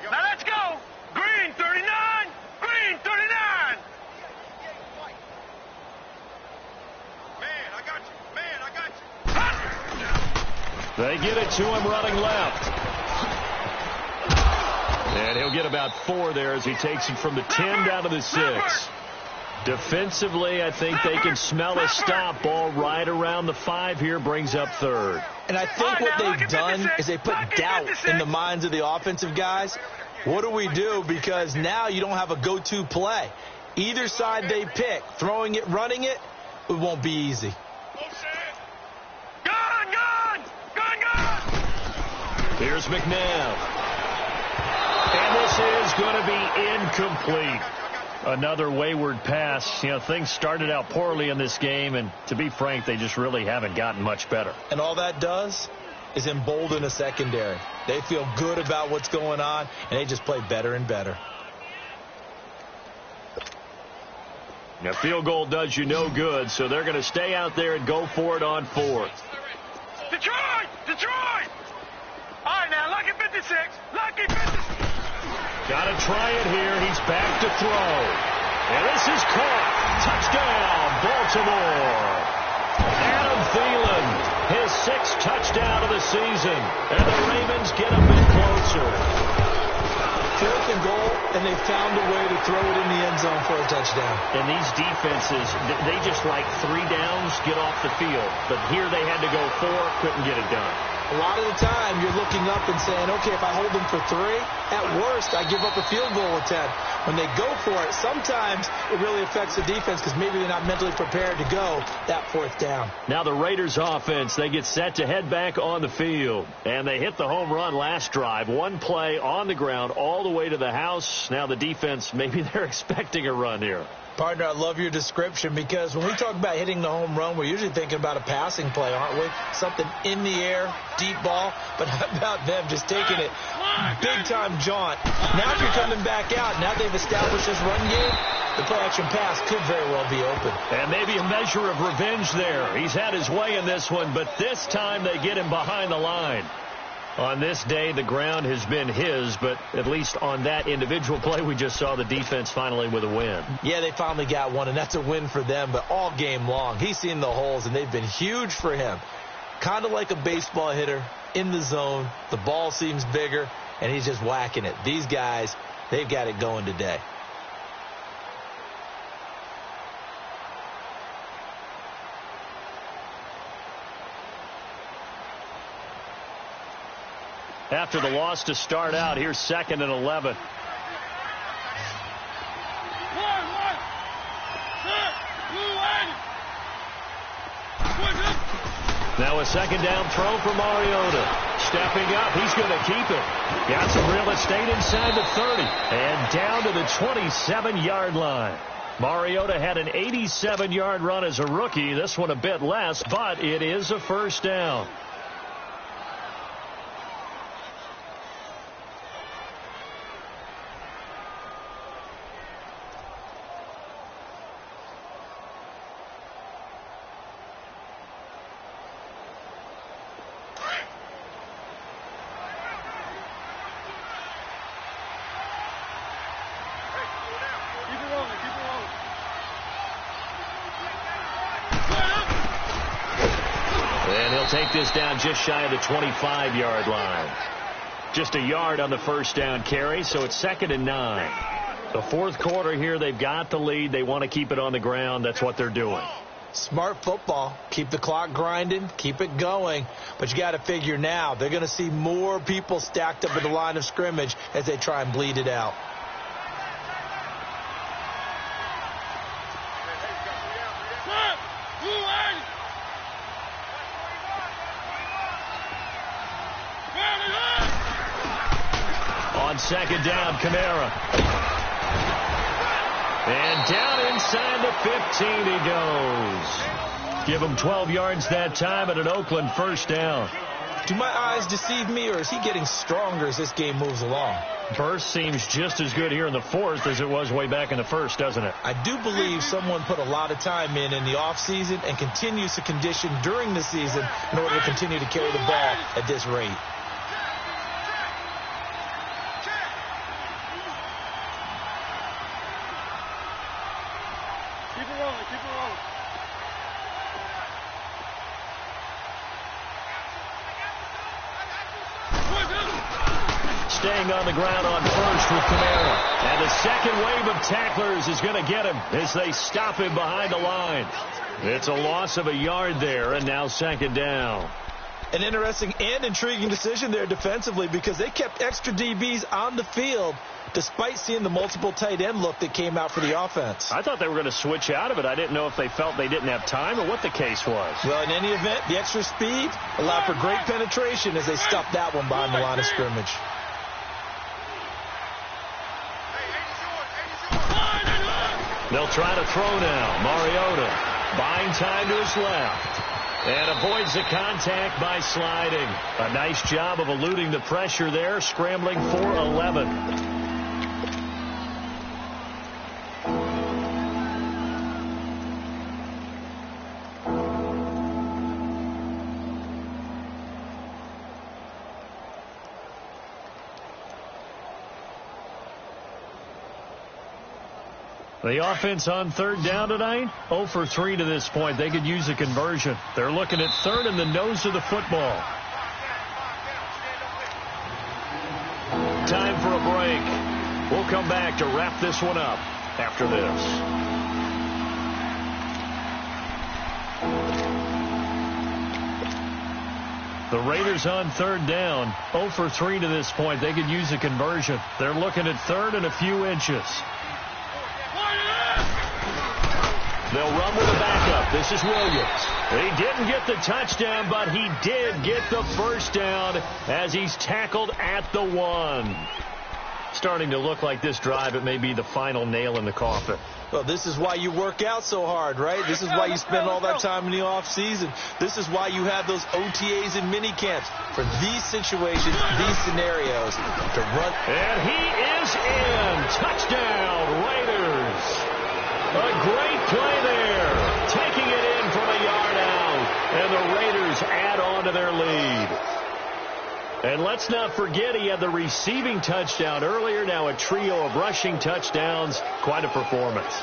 Now let's go! Green 39! Green 39! Man, I got you! Man, I got you! They get it to him running left. And he'll get about 4 there as he takes it from the 10 down to the 6. Defensively, I think they can smell a stop. Ball right around the 5 here, brings up 3rd. And I think what they've done is they put doubt in the minds of the offensive guys. What do we do? Because now you don't have a go-to play. Either side they pick, throwing it, running it, it won't be easy. Here's McNabb. And this is going to be incomplete. Another wayward pass. You know, things started out poorly in this game, and to be frank, they just really haven't gotten much better. And all that does is embolden a secondary. They feel good about what's going on, and they just play better and better. A field goal does you no good, so they're going to stay out there and go for it on 4th. Detroit! Detroit! All right, now, lucky 56. Lucky 56. Got to try it here. He's back to throw. And this is caught. Touchdown, Baltimore. Adam Thielen, his 6th touchdown of the season. And the Ravens get a bit closer. 4th and goal, and they found a way to throw it in the end zone for a touchdown. And these defenses, they just like 3 downs, get off the field. But here they had to go 4, couldn't get it done. A lot of the time, you're looking up and saying, okay, if I hold them for 3, at worst, I give up a field goal attempt. When they go for it, sometimes it really affects the defense because maybe they're not mentally prepared to go that 4th down. Now the Raiders offense, they get set to head back on the field. And they hit the home run last drive. 1 play on the ground all the way to the house. Now the defense, maybe they're expecting a run here. Partner, I love your description because when we talk about hitting the home run, we're usually thinking about a passing play, aren't we? Something in the air, deep ball. But how about them just taking it big-time jaunt? Now if you're coming back out, now they've established this run game, the play-action pass could very well be open. And maybe a measure of revenge there. He's had his way in this one, but this time they get him behind the line. On this day, the ground has been his, but at least on that individual play, we just saw the defense finally with a win. Yeah, they finally got one, and that's a win for them, but all game long, he's seen the holes, and they've been huge for him. Kind of like a baseball hitter in the zone. The ball seems bigger, and he's just whacking it. These guys, they've got it going today. After the loss to start out, here's 2nd and 11. Now a 2nd down throw for Mariota. Stepping up, he's going to keep it. Got some real estate inside the 30. And down to the 27-yard line. Mariota had an 87-yard run as a rookie. This one a bit less, but it is a 1st down. And he'll take this down just shy of the 25-yard line. Just a yard on the 1st down carry, so it's 2nd and 9. The 4th quarter here, they've got the lead. They want to keep it on the ground. That's what they're doing. Smart football. Keep the clock grinding. Keep it going. But you got to figure now, they're going to see more people stacked up at the line of scrimmage as they try and bleed it out. On 2nd down, Kamara. And down inside the 15 he goes. Give him 12 yards that time and an Oakland 1st down. Do my eyes deceive me, or is he getting stronger as this game moves along? Burst seems just as good here in the 4th as it was way back in the 1st, doesn't it? I do believe someone put a lot of time in the offseason and continues to condition during the season in order to continue to carry the ball at this rate. Staying on the ground on 1st with Kamara. And the second wave of tacklers is going to get him as they stop him behind the line. It's a loss of a yard there, and now 2nd down. An interesting and intriguing decision there defensively because they kept extra DBs on the field despite seeing the multiple tight end look that came out for the offense. I thought they were going to switch out of it. I didn't know if they felt they didn't have time or what the case was. Well, in any event, the extra speed allowed for great penetration as they stuffed that one behind the line of scrimmage. They'll try to throw now. Mariota buying time to his left. And avoids the contact by sliding. A nice job of eluding the pressure there, scrambling for 11. The offense on 3rd down tonight, 0 for 3 to this point. They could use a conversion. They're looking at 3rd and the nose of the football. Time for a break. come back to wrap this one up after this. The Raiders on third down, 0 for 3 to this point. They could use a conversion. They're looking at third and a few inches. They'll run with a backup. This is Williams. He didn't get the touchdown, but he did get the first down as he's tackled at the 1. Starting to look like this drive, it may be the final nail in the coffin. Well, this is why you work out so hard, right? This is why you spend all that time in the offseason. This is why you have those OTAs and mini camps for these situations, these scenarios to run. And he is in. Touchdown, Raiders. A great play there. Taking it in from a yard out. And the Raiders add on to their lead. And let's not forget he had the receiving touchdown earlier. Now a trio of rushing touchdowns. Quite a performance.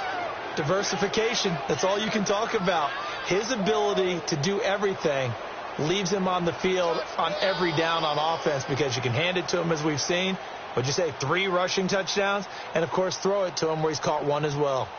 Diversification. That's all you can talk about. His ability to do everything leaves him on the field on every down on offense because you can hand it to him as we've seen. Would you say 3 rushing touchdowns? And, of course, throw it to him where he's caught 1 as well.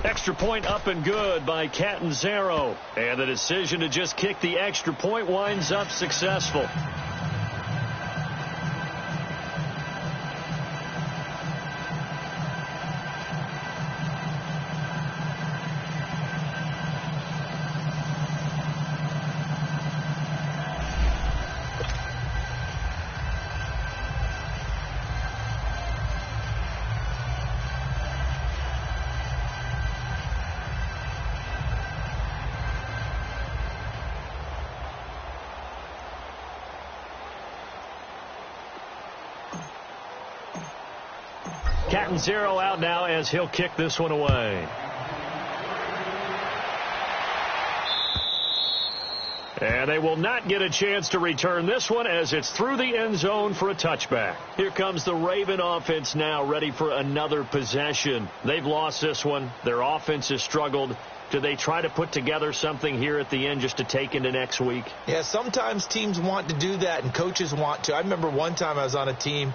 Extra point up and good by Catanzaro. And the decision to just kick the extra point winds up successful. Catanzaro out now as he'll kick this one away. And they will not get a chance to return this one as it's through the end zone for a touchback. Here comes the Raven offense now ready for another possession. They've lost this one. Their offense has struggled. Do they try to put together something here at the end just to take into next week? Yeah, sometimes teams want to do that and coaches want to. I remember one time I was on a team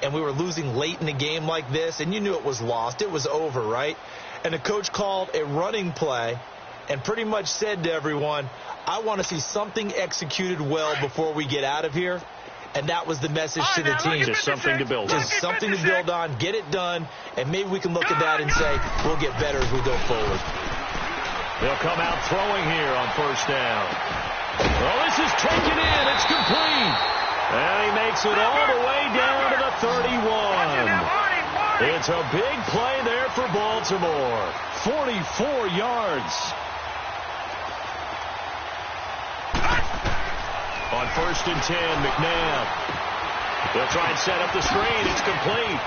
and we were losing late in the game like this, and you knew it was lost. It was over, right? And the coach called a running play and pretty much said to everyone, I want to see something executed well before we get out of here. And that was the message to the team. Just something to build on. Just something to build on, get it done, and maybe we can look at that and say, we'll get better as we go forward. They'll come out throwing here on first down. Well, this is taken in. It's complete. And he makes it all the way down to the 31. It's a big play there for Baltimore. 44 yards. On first and 10, McNabb. They'll try and set up the screen. It's complete.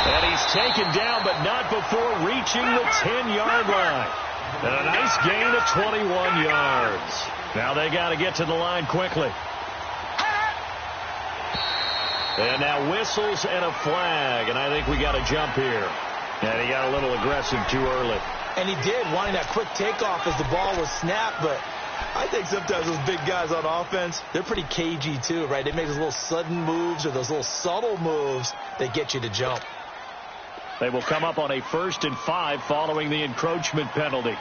And he's taken down, but not before reaching the 10-yard line. And a nice gain of 21 yards. Now they got to get to the line quickly. And now whistles and a flag, and I think we got a jump here. And he got a little aggressive too early. And he did, wanting that quick takeoff as the ball was snapped, but I think sometimes those big guys on offense, they're pretty cagey too, right? They make those little sudden moves or those little subtle moves that get you to jump. They will come up on a 1st and 5 following the encroachment penalty.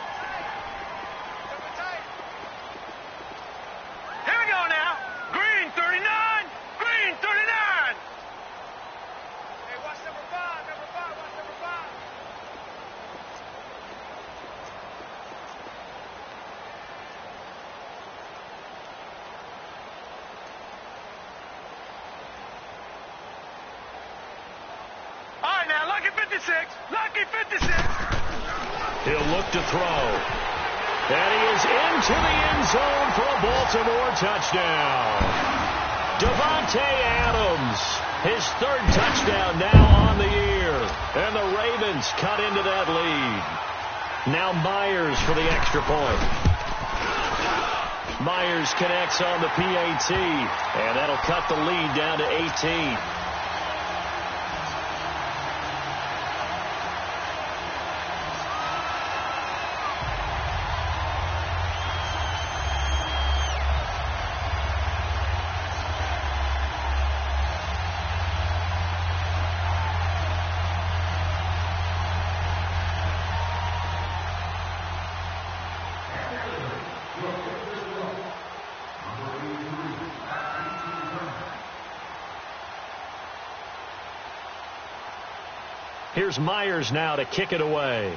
Lucky 56. He'll look to throw. And he is into the end zone for a Baltimore touchdown. Devontae Adams, his 3rd touchdown now on the year. And the Ravens cut into that lead. Now Myers for the extra point. Myers connects on the PAT, and that'll cut the lead down to 18. Here's Myers now to kick it away.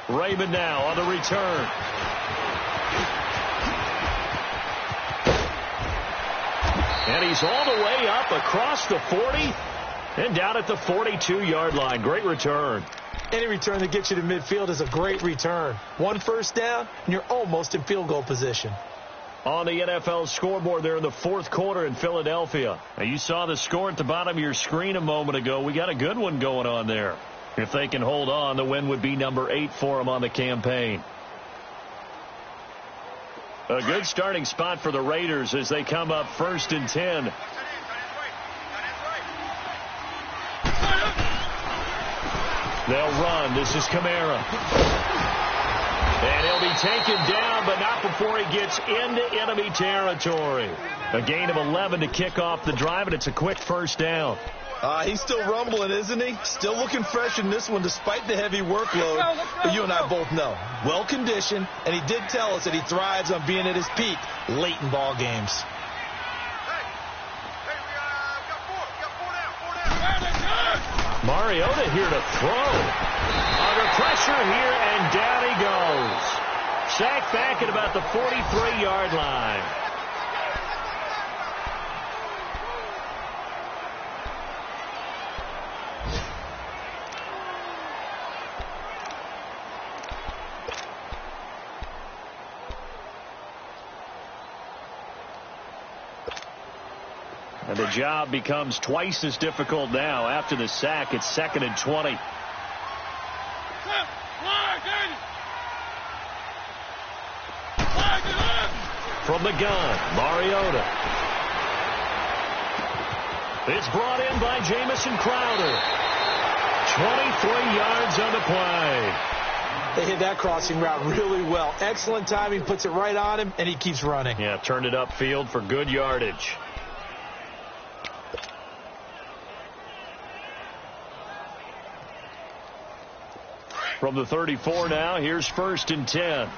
Raymond now on the return. And he's all the way up across the 40 and down at the 42-yard line. Great return. Any return that gets you to midfield is a great return. 1 first down, and you're almost in field goal position. On the NFL scoreboard there in the fourth quarter in Philadelphia. Now, you saw the score at the bottom of your screen a moment ago. We got a good one going on there. If they can hold on, the win would be number 8 for them on the campaign. A good starting spot for the Raiders as they come up 1st and 10. They'll run. This is Kamara. And he'll be taken down, but not before he gets into enemy territory. A gain of 11 to kick off the drive, and it's a quick first down. He's still rumbling, isn't he? Still looking fresh in this one despite the heavy workload. But you and I both know, well-conditioned, and he did tell us that he thrives on being at his peak late in ball games. Mariota here to throw. Under pressure here, and down he goes. Sacked back at about the 43-yard line. And the job becomes twice as difficult now after the sack. It's 2nd and 20. From the gun, Mariota. It's brought in by Jamison Crowder. 23 yards on the play. They hit that crossing route really well. Excellent timing, puts it right on him, and he keeps running. Yeah, turned it upfield for good yardage. From the 34 now, here's 1st and 10.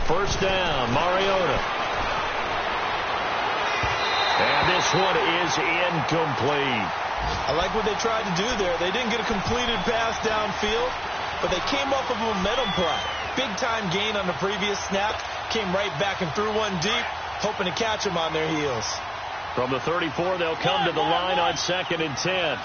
First down, Mariota. And this one is incomplete. I like what they tried to do there. They didn't get a completed pass downfield, but they came off of a momentum play. Big-time gain on the previous snap. Came right back and threw one deep, hoping to catch them on their heels. From the 34, they'll come to the line on 2nd and 10.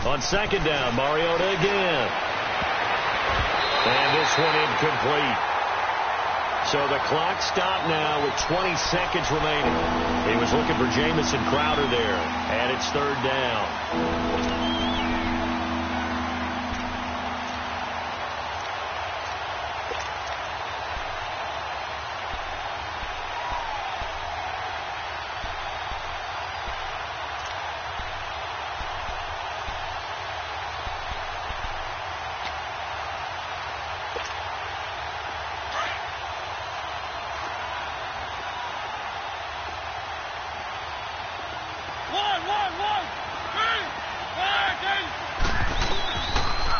On 2nd down, Mariota again. And this one incomplete. So the clock stopped now with 20 seconds remaining. He was looking for Jamison Crowder there. And it's 3rd down.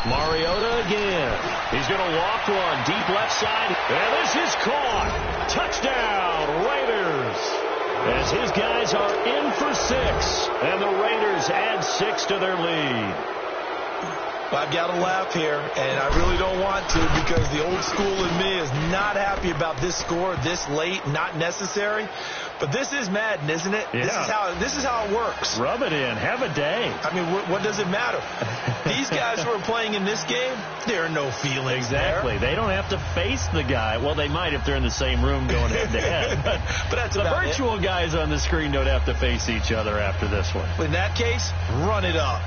Mariota again. He's going to walk one deep left side. And this is caught. Touchdown, Raiders. As his guys are in for 6. And the Raiders add 6 to their lead. I've got to laugh here, and I really don't want to because the old school in me is not happy about this score this late, not necessary. But this is Madden, isn't it? Yeah. This is how it works. Rub it in. Have a day. I mean, what does it matter? These guys who are playing in this game, there are no feelings Exactly. there. They don't have to face the guy. Well, they might if they're in the same room going head-to-head. But that's the about virtual guys on the screen don't have to face each other after this one. In that case, run it up.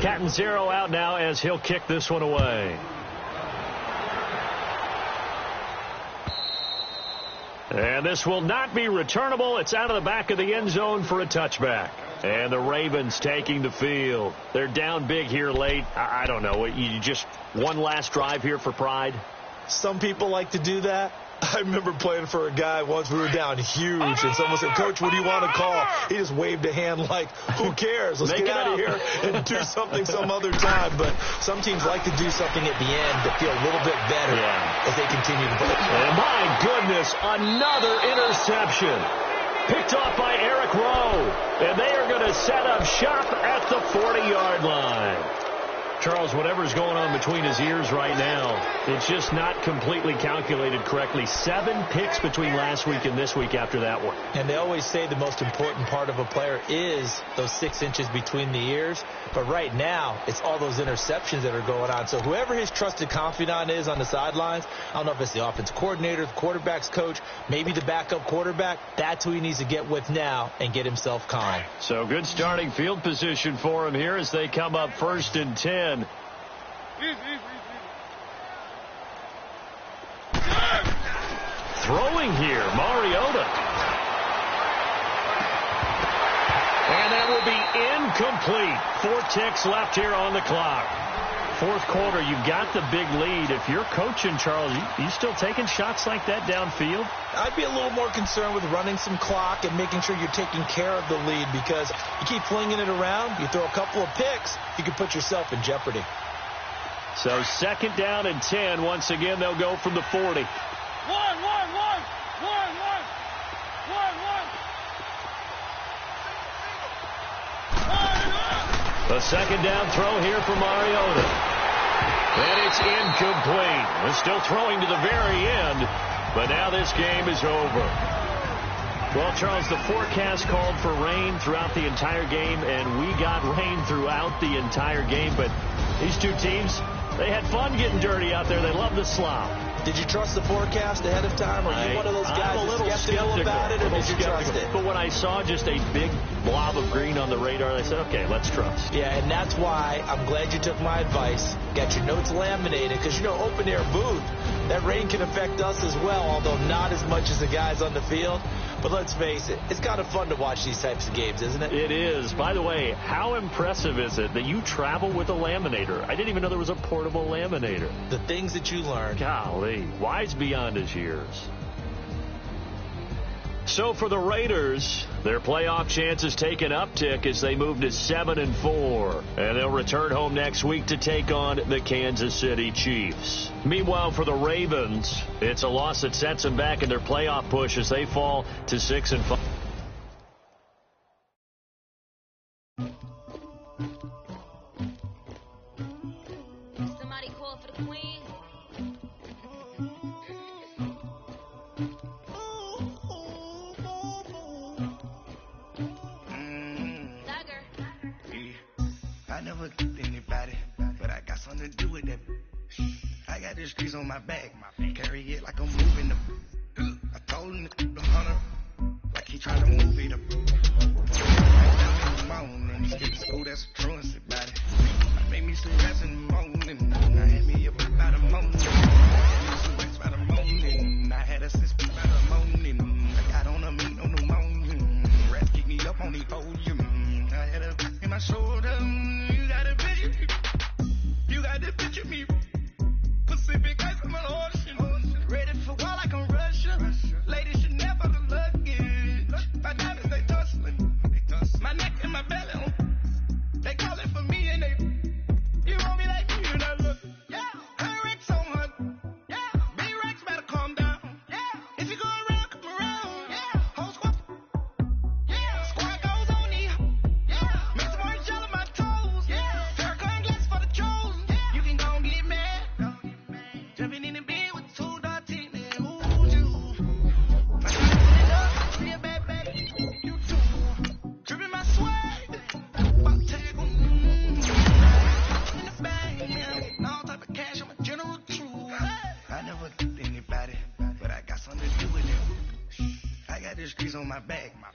Catanzaro out now as he'll kick this one away. And this will not be returnable. It's out of the back of the end zone for a touchback. And the Ravens taking the field. They're down big here late. I don't know. You just one last drive here for pride? Some people like to do that. I remember playing for a guy once. We were down huge, and someone said, "Coach, what do you want to call?" He just waved a hand like, "Who cares? Let's get out of here and do something some other time." But some teams like to do something at the end to feel a little bit better as they continue to play. And my goodness, another interception. Picked off by Eric Rowe. And they are going to set up shop at the 40-yard line. Charles, whatever's going on between his ears right now, it's just not completely calculated correctly. 7 picks between last week and this week after that one. And they always say the most important part of a player is those 6 inches between the ears. But right now, it's all those interceptions that are going on. So whoever his trusted confidant is on the sidelines, I don't know if it's the offense coordinator, the quarterback's coach, maybe the backup quarterback, that's who he needs to get with now and get himself calm. So good starting field position for him here as they come up 1st and 10. Throwing here, Mariota. And that will be incomplete. 4 ticks left here on the clock. 4th quarter, you've got the big lead. If you're coaching, Charles, you still taking shots like that downfield? I'd be a little more concerned with running some clock and making sure you're taking care of the lead, because you keep flinging it around, you throw a couple of picks, you can put yourself in jeopardy. So 2nd down and 10. Once again, they'll go from the 40. The 2nd down throw here for Mariota. And it's incomplete. We're still throwing to the very end, but now this game is over. Well, Charles, the forecast called for rain throughout the entire game, and we got rain throughout the entire game. But these two teams, they had fun getting dirty out there. They love the slop. Did you trust the forecast ahead of time? Or are you one of those guys that's skeptical about it, or did you trust it? But when I saw just a big blob of green on the radar, I said, okay, let's trust. Yeah, and that's why I'm glad you took my advice. Got your notes laminated, because, you know, open-air booth, that rain can affect us as well, although not as much as the guys on the field. But let's face it, it's kind of fun to watch these types of games, isn't it? It is. By the way, how impressive is it that you travel with a laminator? I didn't even know there was a portable laminator. The things that you learn. Golly, wise beyond his years. So for the Raiders, their playoff chances take an uptick as they move to 7-4. And they'll return home next week to take on the Kansas City Chiefs. Meanwhile, for the Ravens, it's a loss that sets them back in their playoff push as they fall to 6-5. Somebody call for the queen. I never killed anybody, but I got something to do with that. I got the streets on my back, carry it like I'm moving them. I told him to hunter, like he tried to move it up. I and he skipped school, that's a truancy body. I made me some rest in the morning, I had me up by the morning. I had me some rest by the morning, I had a sister by the morning. I got on a meat on the morning, rats kicked me up on the podium. I had a in my shoulder. You got to picture me. Pacific ice on my ocean. Ready for war like I'm Russia. Ladies should never the luggage. My diamonds, they tussling. My neck and my belly. They calling for me and they. You want me like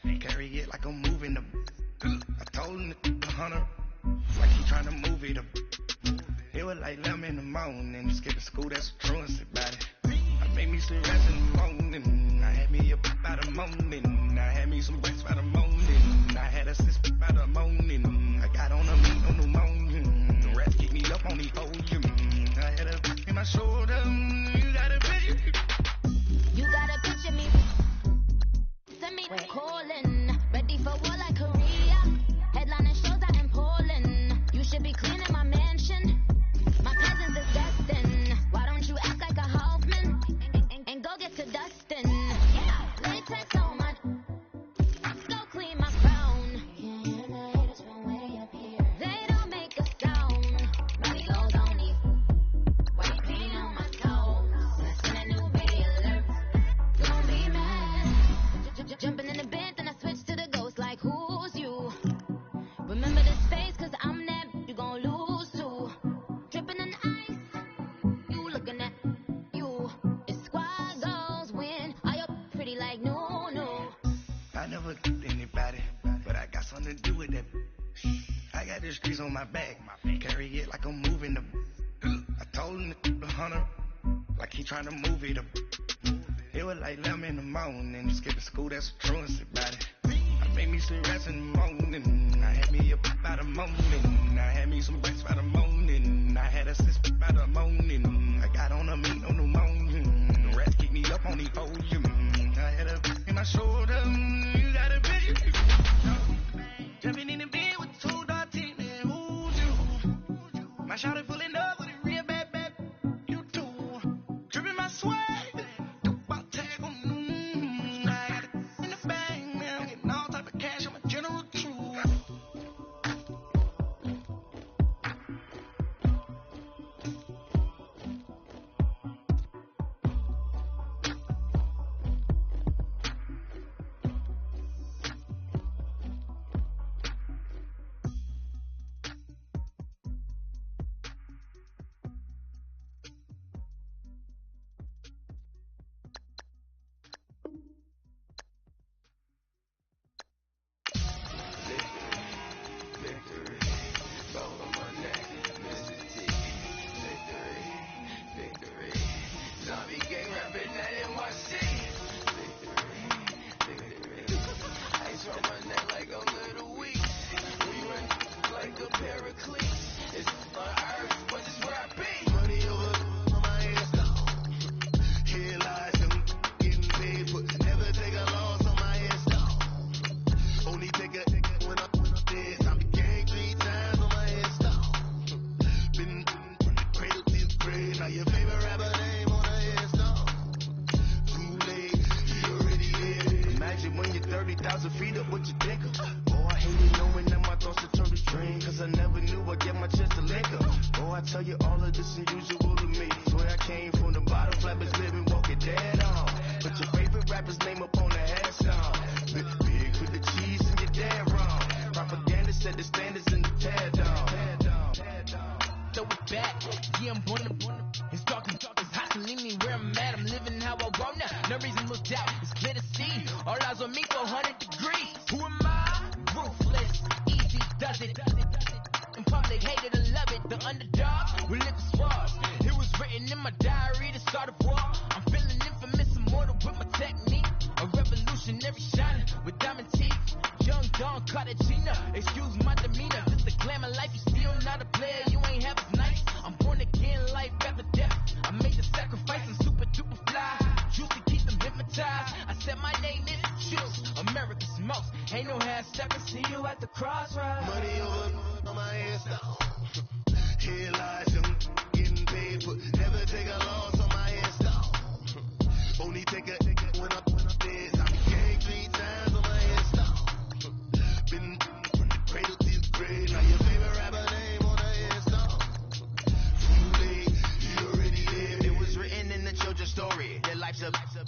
Carry it like I'm moving the. I told him the hunter, like he trying to move it up. It was like 11 in the morning, skipping school, that's a truancy about it. I made me some rest in the morning, I had me up by the morning. I had me some breakfast by the morning, I had a sis by the morning. I got on a meat on the morning, the rats keep me up on the volume. I had a in my shoulder, you got a picture. You got a picture me. Send me calling, ready for war like Korea. Headlining shows out in Poland. You should be cleaning my mansion. My presence is destined. Why don't you act like a Hoffman and go get to Dustin? Yeah, latex on my. Go clean my crown. Can't hear the haters from way up here. They don't make a sound. Money goes on me. White paint on my toes. Send a new video alert. Don't be mad. Jumping in the bed, then I switch to the ghost like who's you? Remember this face, cause I'm that you gon' lose too. Dripping in ice, you looking at you. It's squad goals win. Are you pretty like no? I never anybody, but I got something to do with that. I got the streets on my back, carry it like I'm moving the. I told him the hunter, like he trying to move it up. It was like 11 in the morning, skipping school, that's a truancy about it. I made me some rest in the morning, I had me up by the morning. I had me some breakfast by the morning, I had a sis by the morning. I got on a meat on the morning, the rats keep me up on the volume. I had a in my shoulder, you got a picture. Jumping in the bed with 2 dark teeth, man, who's you? My shawty pulling up with a real bad, you too. Dripping my swag.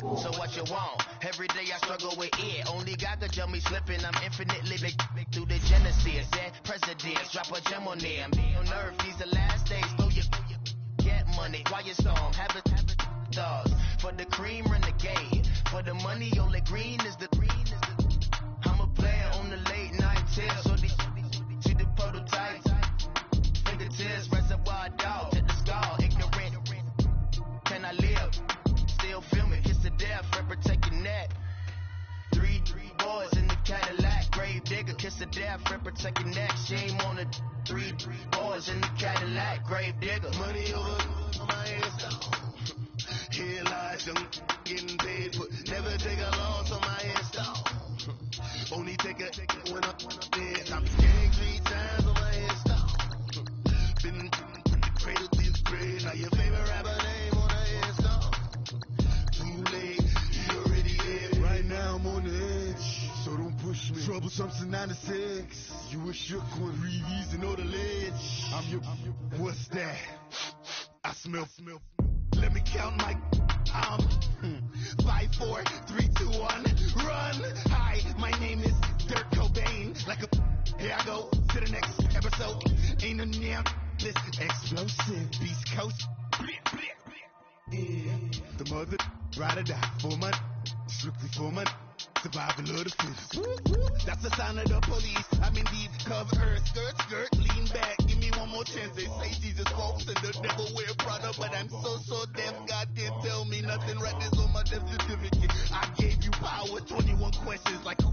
So what you want? Every day I struggle with it. Only God could jump me slipping. I'm infinitely big through the Genesis. Dead presidents, drop a gem on them. On earth, these the last days. Throw your get money, quiet storm, have it dogs. For the cream, run the game. For the money, only green is the. I'm to death, and protect your neck. Shame on the 3 boys in the Cadillac, grave digger. Money over my ass off. Here lies young getting paid for. Never take a loss on my install. Only take a when I'm dead. I'm gang 3 times on my install. Been from the cradle to the grave. Now your favorite rapper name on the install. Too late, you already dead. Right now I'm on the edge, so don't push me. Troublesome since 96. You a shook one, Reeves and all the ledge. I'm your, what's that? I smell. Let me count my 5, 4, 3, 2, 1, run. Hi, my name is Dirk Cobain. Like a here I go to the next episode. Ain't no damn this explosive Beast Coast. Yeah. The mother ride or die for my strictly for my survival of the fittest. That's the sign of the police. I'm indeed cover skirt, lean back. Give me one more chance. They say Jesus walks and the devil wear Prada, but I'm so deaf. God can't tell me nothing. Right this on my death certificate. I gave you power. 21 questions like the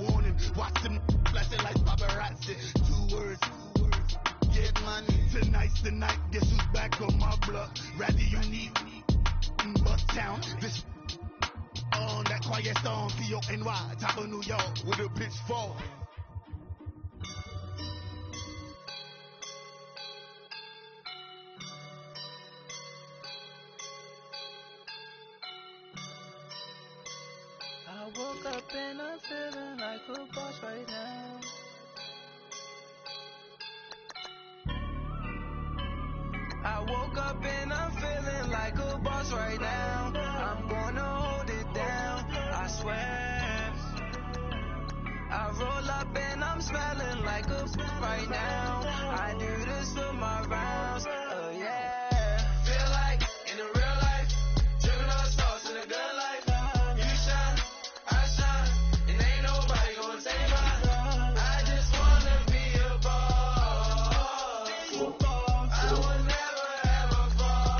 warning. Watch them flashing like paparazzi. 2 words. Get money. Tonight's the night. Guess who's back on my block? Rather you need me. Bucktown. This on that quiet storm, P-O-N-Y, top of New York, with a pitchfork. I woke up and I'm feeling like a boss right now. I woke up and I'm feeling like a boss right now. I'm gonna hold it down, I swear. I roll up and I'm smelling like a right now. I do this for my rounds, oh yeah. Feel like in the real life, dripping all the sauce in the good life. You shine, I shine, and ain't nobody gonna take mine. I just wanna be a boss. I would never ever fall.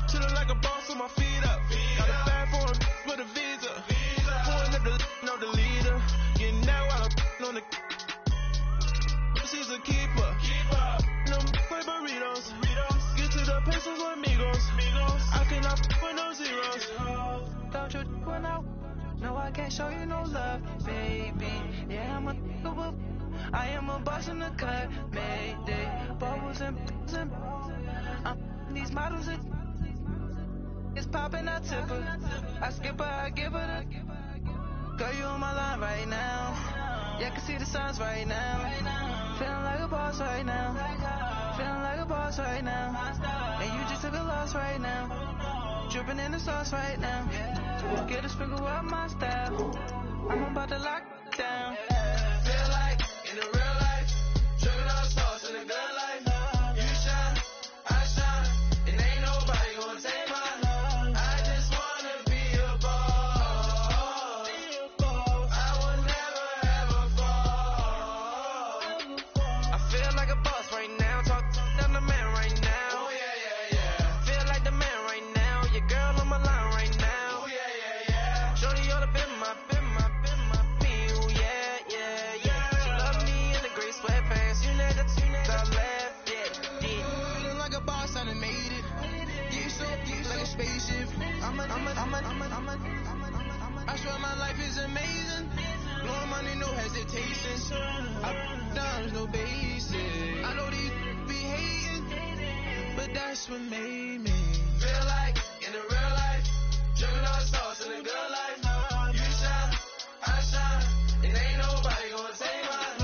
Chillin' like a boss with my feet up. Got a bag for him with a visa. Pulling up the know the leader. Getting that while I'm on the. She's a keeper. No play burritos. Get to the pesos with amigos. I cannot with no zeros. Don't you when I. No, I can't show you no love, baby. Yeah, I am a boss in the cut, mayday. Bubbles and these models are. It's popping, I tip her. I skip her, I give her the. Girl, you on my line right now. Yeah, I can see the signs right now. Feeling like a boss right now. Feeling like a boss right now. And you just took a loss right now. Dripping in the sauce right now. Get a sprinkle up my style. I'm about to lock down. Feel like in the real life. Dripping all the sauce in the good life. You shine, I shine. And ain't nobody gonna take mine. I just wanna be a boss. I would never ever fall. I feel like a boss right now. Talk down the man right now. Oh yeah. Feel like the man right now. Your girl on my line right now. Oh yeah. Shorty oughta been my pin. Oh yeah. She love me in the gray sweatpants. You know that I left. Yeah. Feeling like a boss, I done made it. Get so like a spaceship. I swear my life is amazing. Blowing money, no hesitation. Up, down, no basic. I know these be hating, but that's what made me. Feel like in the real life, dripping all the sauce in the good life. You shine, I shine, and ain't nobody gonna take mine.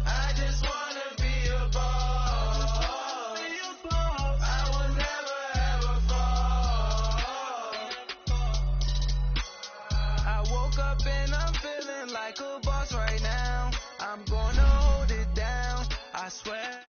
I just wanna be a boss. I would never ever fall. I woke up and I'm feeling like a boss right now. I'm gonna hold it down, I swear.